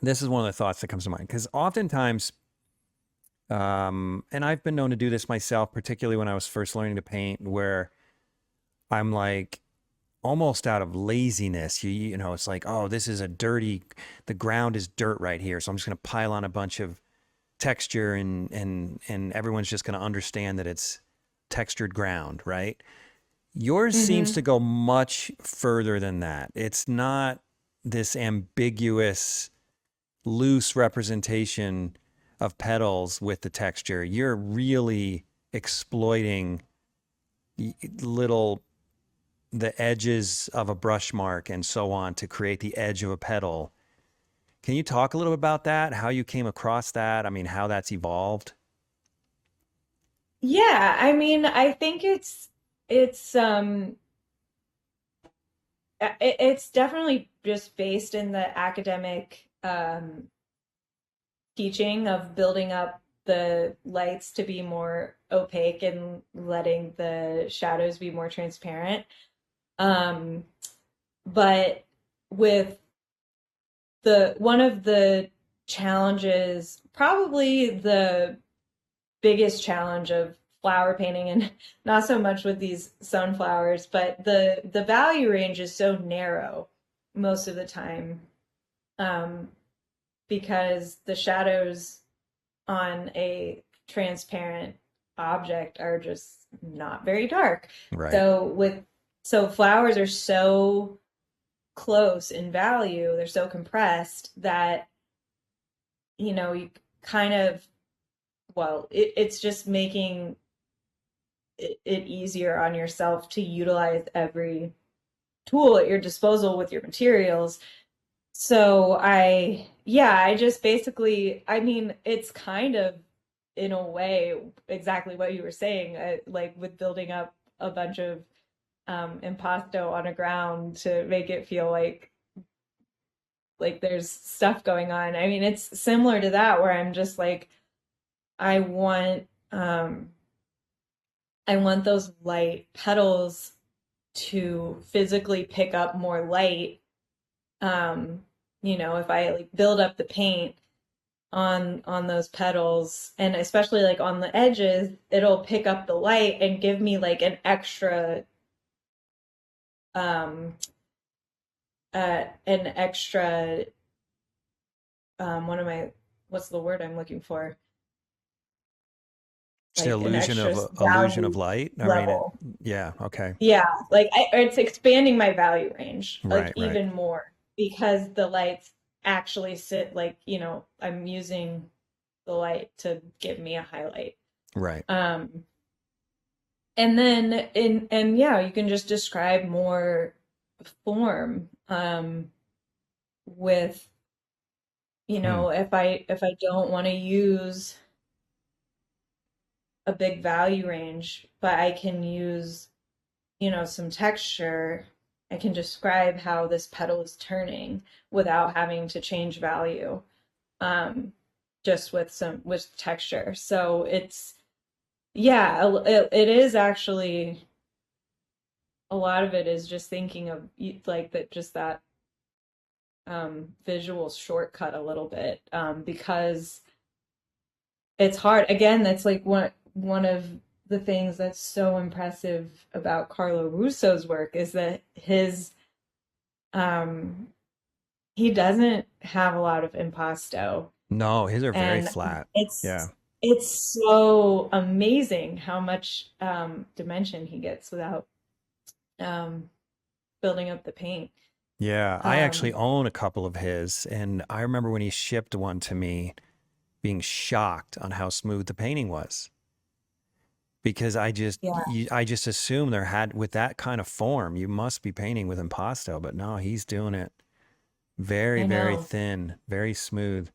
This is one of the thoughts that comes to mind because oftentimes, and I've been known to do this myself, particularly when I was first learning to paint, where I'm like almost out of laziness. You know, it's like, oh, this is a dirty, the ground is dirt right here, so I'm just going to pile on a bunch of texture and everyone's just going to understand that it's textured ground, right? Yours seems Mm-hmm. to go much further than that. It's not this ambiguous, loose representation of petals with the texture. You're really exploiting little the edges of a brush mark and so on to create the edge of a petal. Can you talk a little bit about that? How you came across that? I mean, how that's evolved? Yeah, I mean, I think it's it's definitely just based in the academic teaching of building up the lights to be more opaque and letting the shadows be more transparent. Um, but with the one of the challenges, probably the biggest challenge of flower painting, and not so much with these sunflowers, but the value range is so narrow most of the time, um, because the shadows on a transparent object are just not very dark. Right. So with so flowers are so close in value, they're so compressed that you kind of it's just making it easier on yourself to utilize every tool at your disposal with your materials. So I just basically, I mean, it's kind of in a way exactly what you were saying, like with building up a bunch of impasto on a ground to make it feel like there's stuff going on. I mean, it's similar to that where I'm just like, I want um I want those light petals to physically pick up more light. Um, if I like build up the paint on those petals and especially like on the edges, it'll pick up the light and give me like um an extra what am I what's the word I'm looking for? It's the Like an extra illusion of value light. I mean, level. yeah, okay. Yeah, it's expanding my value range like Right, right, even more because the lights actually sit like, I'm using the light to give me a highlight. right. Um, and then and yeah, you can just describe more form with, Hmm. if I don't want to use a big value range, but I can use some texture. I can describe how this petal is turning without having to change value, um, just with texture. So yeah, it is actually a lot of it is just thinking of like that, just that visual shortcut a little bit, because it's hard. Again, that's like one of the things that's so impressive about Carlo Russo's work is that his um he doesn't have a lot of impasto, No, his are very and flat. Yeah. it's it's so amazing how much dimension he gets without um building up the paint. Yeah, I actually Um own a couple of his, and I remember when he shipped one to me being shocked on how smooth the painting was. Because yeah, I just assumed there had with that kind of form, you must be painting with impasto, but no, he's doing it very, I very know. thin, very smooth.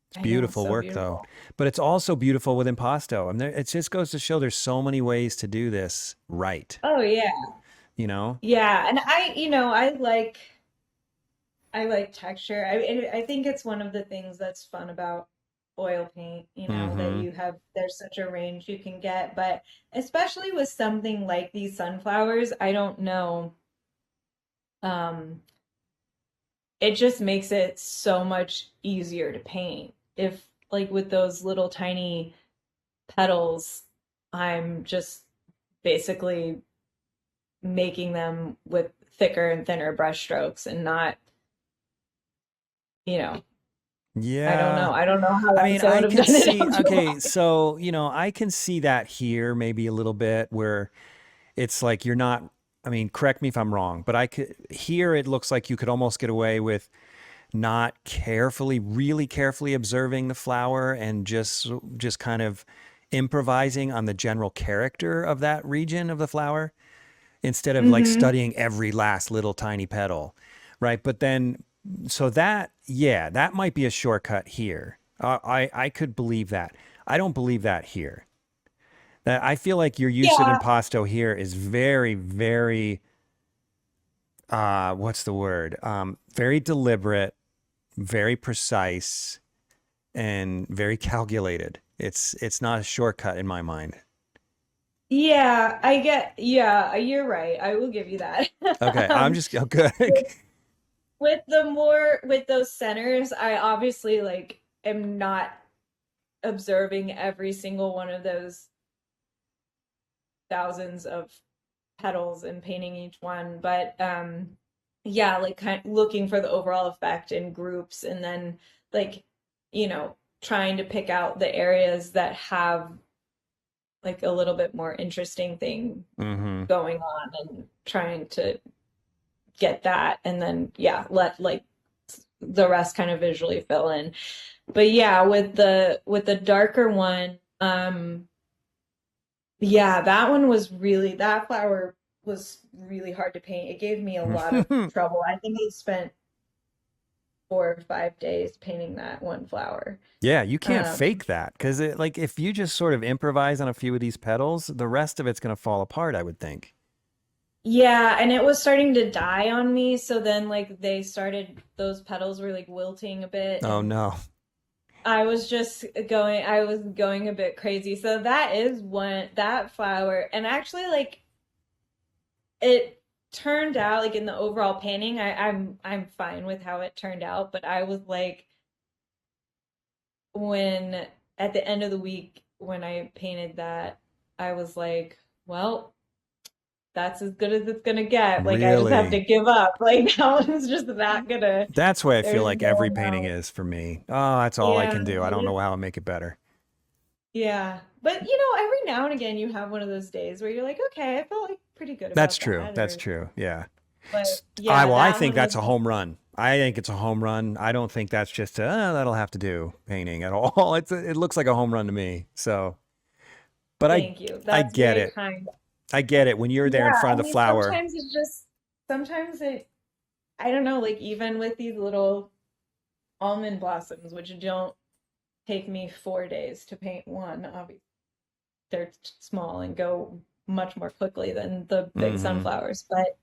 It's I know, beautiful so work though. beautiful. But it's also beautiful with impasto. And it just goes to show there's so many ways to do this right, Oh yeah. you know? Yeah, and I like texture. I think it's one of the things that's fun about oil paint, that Mm-hmm. you have there's such a range you can get, but especially with something like these sunflowers, I don't know. Um, it just makes it so much easier to paint. If like with those little tiny petals, I'm just basically making them with thicker and thinner brush strokes and not, you know, I don't Yeah. know. I don't know how I else mean, I would I have could done it see, okay, otherwise. so, I can see that here maybe a little bit where it's like you're not, I mean, correct me if I'm wrong, but I could, here it looks like you could almost get away with not carefully, really carefully observing the flower and just kind of improvising on the general character of that region of the flower instead of like Hmm. studying every last little tiny petal, right? But then, so that, yeah, that might be a shortcut here. I could believe that. I don't believe that here. That I feel like your use of Yeah, impasto here is very, very, what's the word? Very deliberate, very precise, and very calculated. It's not a shortcut in my mind. yeah, you're right. I will give you that. Okay, I'm Um, just oh, good. with those centers, I obviously like am not observing every single one of those thousands of petals and painting each one, but yeah, like kind of looking for the overall effect in groups and then like, trying to pick out the areas that have like a little bit more interesting thing Hmm. going on and trying to get that and then yeah, let like the rest kind of visually fill in. But yeah, with the darker one, yeah, that flower was really hard to paint. It gave me a lot of trouble. I think I spent 4 or 5 days painting that one flower. Yeah, you can't Um, fake that because it like if you just sort of improvise on a few of these pedals, the rest of it's going to fall apart, I would think. yeah, and it was starting to die on me, so then like those petals were like wilting a bit Oh and no. I was going a bit crazy. So that is that flower. And actually like it turned out like in the overall painting, I'm fine with how it turned out, but I was like when at the end of the week when I painted that, I was like, well, that's as good as it's gonna get. Like I just have to Really? give up. Like that one's just not gonna That's the way I feel there's like no every painting amount. is for me. Oh, that's all I Yeah, can do. I don't know how to make it better. yeah. But every now and again you have one of those days where you're like, okay, I felt like pretty good That's about true. that. That's Or true. Yeah. but I yeah, well, I that think one was that's a home run. I think it's a home run. I don't think that's just that'll have to do painting at all. It looks like a home run to me. So, but thank you. I That's get very it. kind. I get it. When you're there in Yeah, front I of the mean flower, sometimes it I don't know, like even with these little almond blossoms, which don't take me 4 days to paint one, obviously they're small and go much more quickly than the big mm-hmm, sunflowers. But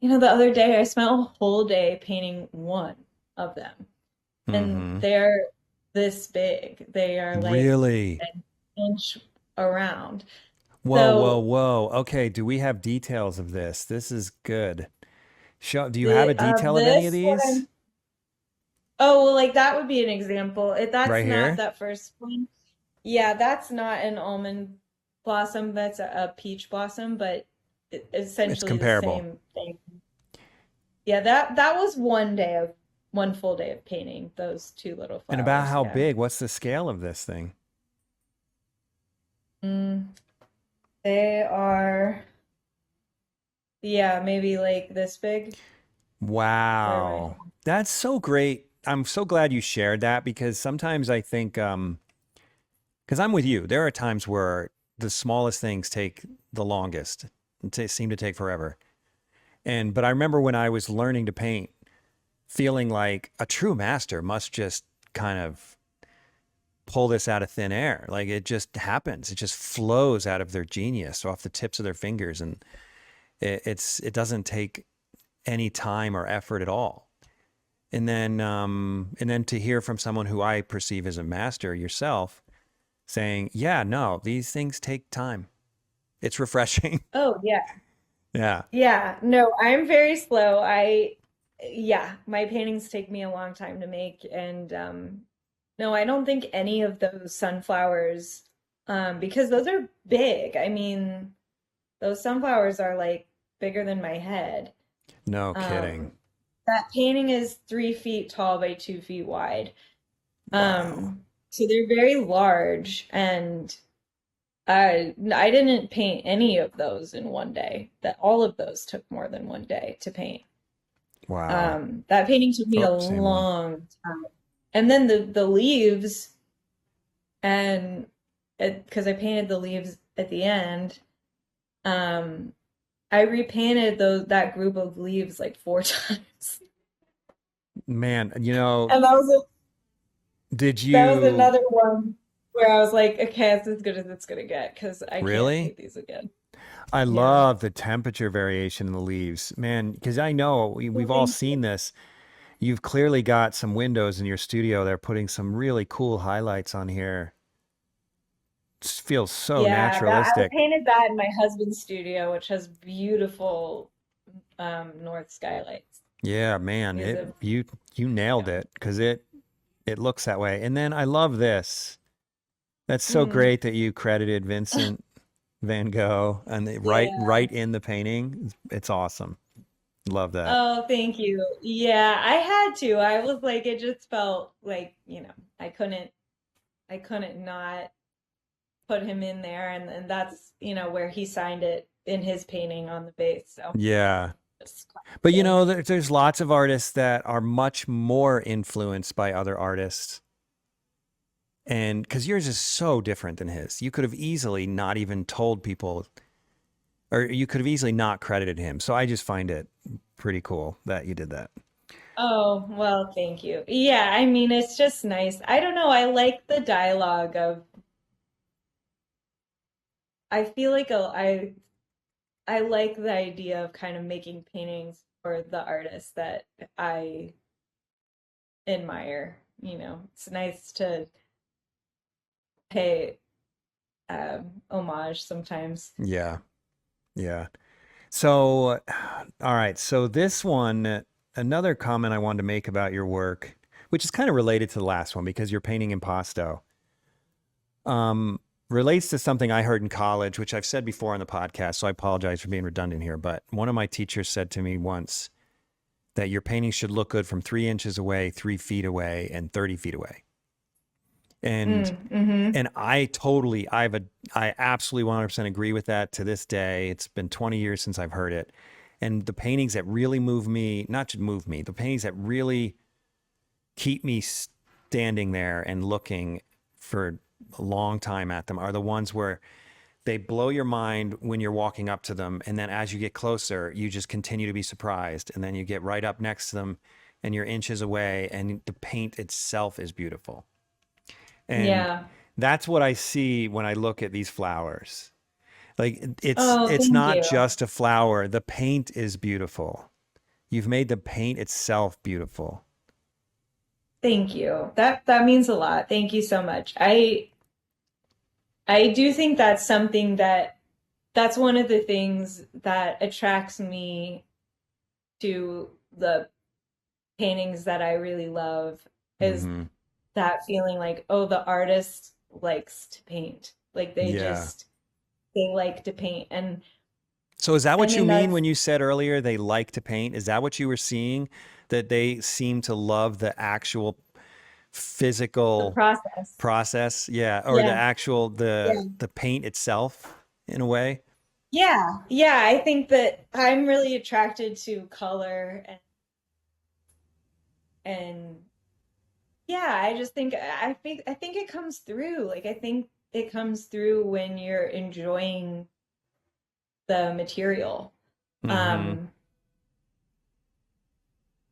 the other day I spent a whole day painting one of them, and mm-hmm. they're this big. They are like Really? an inch around. Whoa, whoa, So whoa. Okay, do we have details of this? This is good. Do you have a detail of any of what I'm these? Oh, well, like that would be an example. If that's Right not here? that first one. Yeah, that's not an almond blossom. That's a peach blossom, but It's essentially the comparable. same thing. Yeah, that was one full day of painting those two little And about flowers. how Yeah. big? What's the scale of this thing? Mm, they are, yeah, maybe like this big. Where am I? Wow. That's so great. I'm so glad you shared that because sometimes I think, because I'm with you, there are times where the smallest things take the longest and seem to take forever. But I remember when I was learning to paint, feeling like a true master must just kind of pull this out of thin air. Like it just happens. It just flows out of their genius off the tips of their fingers. And it doesn't take any time or effort at all. And then to hear from someone who I perceive as a master, yourself, saying, "Yeah, no, these things take time." It's refreshing. Oh, yeah. Yeah. Yeah. No, I'm very slow. Yeah, my paintings take me a long time to make. And no, I don't think any of those sunflowers, because those are big. I mean, those sunflowers are like bigger than my head. No kidding. Um, that painting is 3 feet tall by 2 feet wide. Wow. So they're very large, and I didn't paint any of those in one day. That all of those took more than one day to paint. Wow. That painting took me a Oh, same one. long time. And then the leaves, and because I painted the leaves at the end, um, I repainted that group of leaves like 4 times. Man, And did that was you another one where I was like, okay, it's as good as it's gonna get because I can't really? paint these again. I Yeah. love the temperature variation in the leaves, man, because I know Well, we've all thank you. seen this. You've clearly got some windows in your studio. They're putting some really cool highlights on here. It feels so Yeah, that I naturalistic. painted that in my husband's studio, which has beautiful north skylights. Yeah, man, He has a you nailed yeah. it because it looks that way. And then I love this. That's so Mm, great that you credited Vincent Van Gogh and yeah. right in the painting. It's awesome. Love that. Oh, thank you. Yeah, I had to. I was like, it just felt like, I couldn't not put him in there, and that's, where he signed it in his painting on the base. So Yeah. it's But classic. there's lots of artists that are much more influenced by other artists. And because yours is so different than his, you could have easily not even told people, or you could have easily not credited him. So I just find it pretty cool that you did that. Oh, well, thank you. Yeah, I mean, it's just nice. I don't know. I like the dialogue of, I feel like I like the idea of kind of making paintings for the artists that I admire. It's nice to pay homage sometimes. Yeah. Yeah. So, all right. So this one, another comment I wanted to make about your work, which is kind of related to the last one because you're painting impasto, um, relates to something I heard in college, which I've said before on the podcast. So I apologize for being redundant here. But one of my teachers said to me once that your painting should look good from 3 inches away, 3 feet away, and 30 feet away. And Mm-hmm. and I absolutely 100% agree with that to this day. It's been 20 years since I've heard it. And the paintings that really move me, not just move me, the paintings that really keep me standing there and looking for a long time at them are the ones where they blow your mind when you're walking up to them. And then as you get closer, you just continue to be surprised. And then you get right up next to them and you're inches away, and the paint itself is beautiful. And Yeah. that's what I see when I look at these flowers. Like Oh, it's thank not you. just a flower. The paint is beautiful. You've made the paint itself beautiful. Thank you. That means a lot. Thank you so much. I do think that's one of the things that attracts me to the paintings that I really love. is Mm-hmm. that feeling like, oh, the artist likes to paint. Like Yeah. they like to paint. And So is that I what you mean mean that's when you said earlier they like to paint? Is that what you were seeing? That they seem to love the actual the physical process. process? Yeah. Or the Yeah. actual Yeah. the paint itself in a way? Yeah. Yeah. I think that I'm really attracted to color and yeah, I think it comes through. Like I think it comes through when you're enjoying the material. Mm-hmm. Um,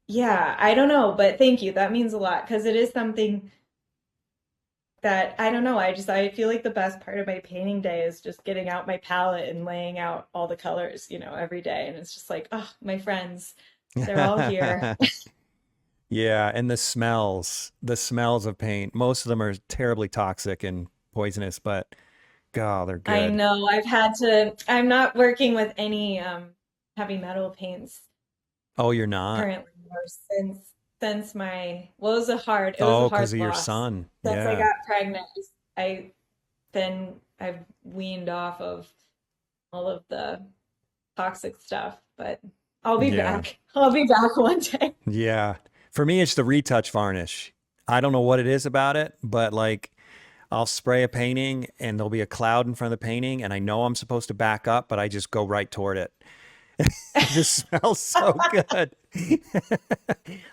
yeah, I don't know, but thank you. That means a lot because it is something that I don't know. I feel like the best part of my painting day is just getting out my palette and laying out all the colors, every day. And it's just like, oh, my friends, they're all here. Yeah, and the smells of paint. Most of them are terribly toxic and poisonous, but God, they're I good. know I'm not working with any heavy metal paints Oh, you're not? currently or since it was a Oh, hard because of your loss. son. Since I Yeah. got pregnant, I I've weaned off of all of the toxic stuff, but I'll be Yeah. back. I'll be back one day. Yeah. For me, it's the retouch varnish. I don't know what it is about it, but like I'll spray a painting and there'll be a cloud in front of the painting and I know I'm supposed to back up, but I just go right toward it. It just smells so good.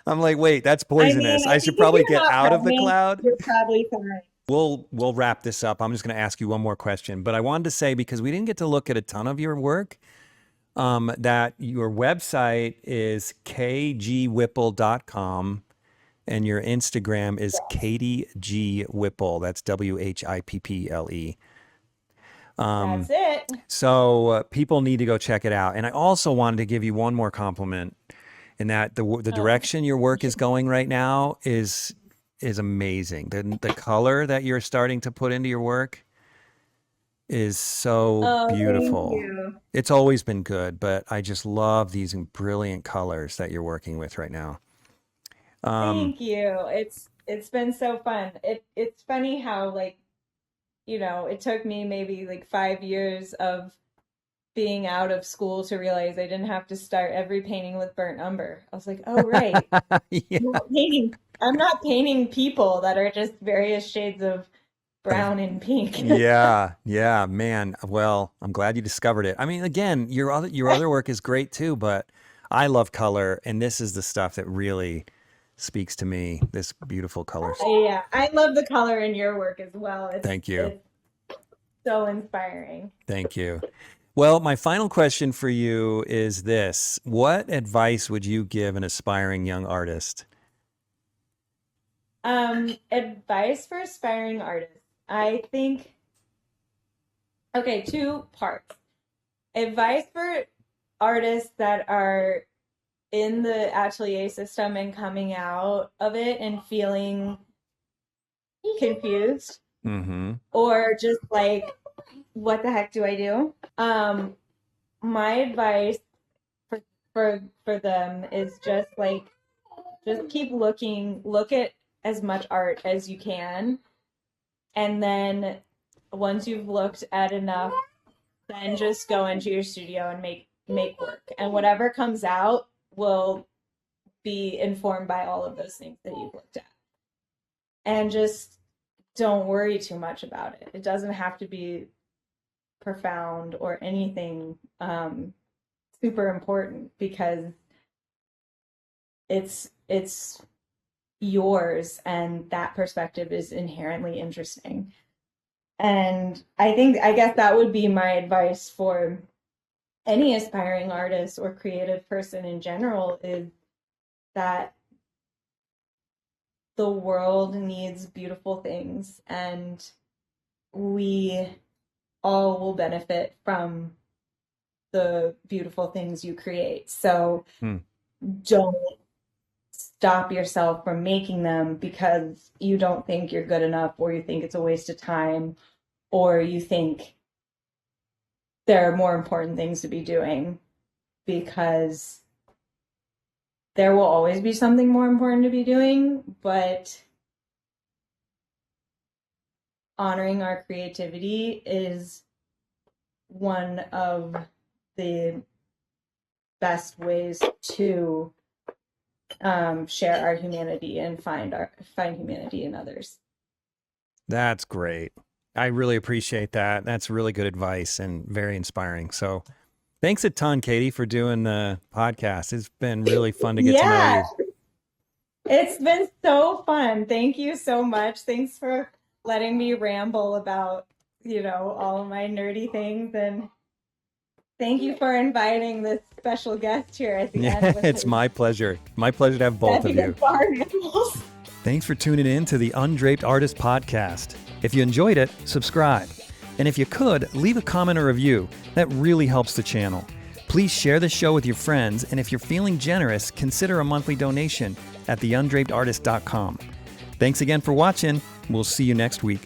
I'm like, wait, that's I mean, poisonous. I I think should if probably you're get not out of the pregnant, cloud. you're probably fine. We'll wrap this up. I'm just going to ask you one more question, but I wanted to say because we didn't get to look at a ton of your work, that your website is kgwhipple.com and your Instagram is Katie G Whipple. That's Whipple. That's it. So people need to go check it out. And I also wanted to give you one more compliment in that the Oh, direction your work is going right now is amazing. The color that you're starting to put into your work is so oh, thank beautiful. you. It's always been good, but I just love these brilliant colors that you're working with right now. Um, Thank you. It's been so fun. It's funny how like, it took me maybe like 5 years of being out of school to realize I didn't have to start every painting with burnt umber. I was like, oh right. yeah, I'm not painting people that are just various shades of of brown and pink. yeah, man. Well, I'm glad you discovered it. I mean, again, your other work is great too, but I love color, and this is the stuff that really speaks to me. This beautiful colors. Yeah, I love the color in your work as well. Thank you. It's so inspiring. Thank you. Well, my final question for you is this. What advice would you give an aspiring young artist? Advice for aspiring artists. I think, okay, two parts. Advice for artists that are in the atelier system and coming out of it and feeling confused Mm-hmm. or just like, what the heck do I do? My advice for for them is just keep looking, look at as much art as you can, and then once you've looked at enough, then just go into your studio and make work. And whatever comes out will be informed by all of those things that you've looked at. And just don't worry too much about it. It doesn't have to be profound or anything super important because it's yours and that perspective is inherently interesting. And I guess that would be my advice for any aspiring artist or creative person in general is that the world needs beautiful things and we all will benefit from the beautiful things you create. So Hmm. don't stop yourself from making them because you don't think you're good enough or you think it's a waste of time or you think there are more important things to be doing because there will always be something more important to be doing, but honoring our creativity is one of the best ways to share our humanity and find humanity in others. That's great. I really appreciate that. That's really good advice and very inspiring. So thanks a ton, Katie, for doing the podcast. It's been really fun to get to know Yeah, you. it's been so fun. Thank you so much. Thanks for letting me ramble about, all of my nerdy things. And thank you for inviting this special guest here at the end Yeah, with it's his my pleasure. My pleasure to have both of you. fabulous barn animals. Thanks for tuning in to the Undraped Artist Podcast. If you enjoyed it, subscribe. And if you could, leave a comment or review. That really helps the channel. Please share the show with your friends, and if you're feeling generous, consider a monthly donation at theundrapedartist.com. Thanks again for watching. We'll see you next week.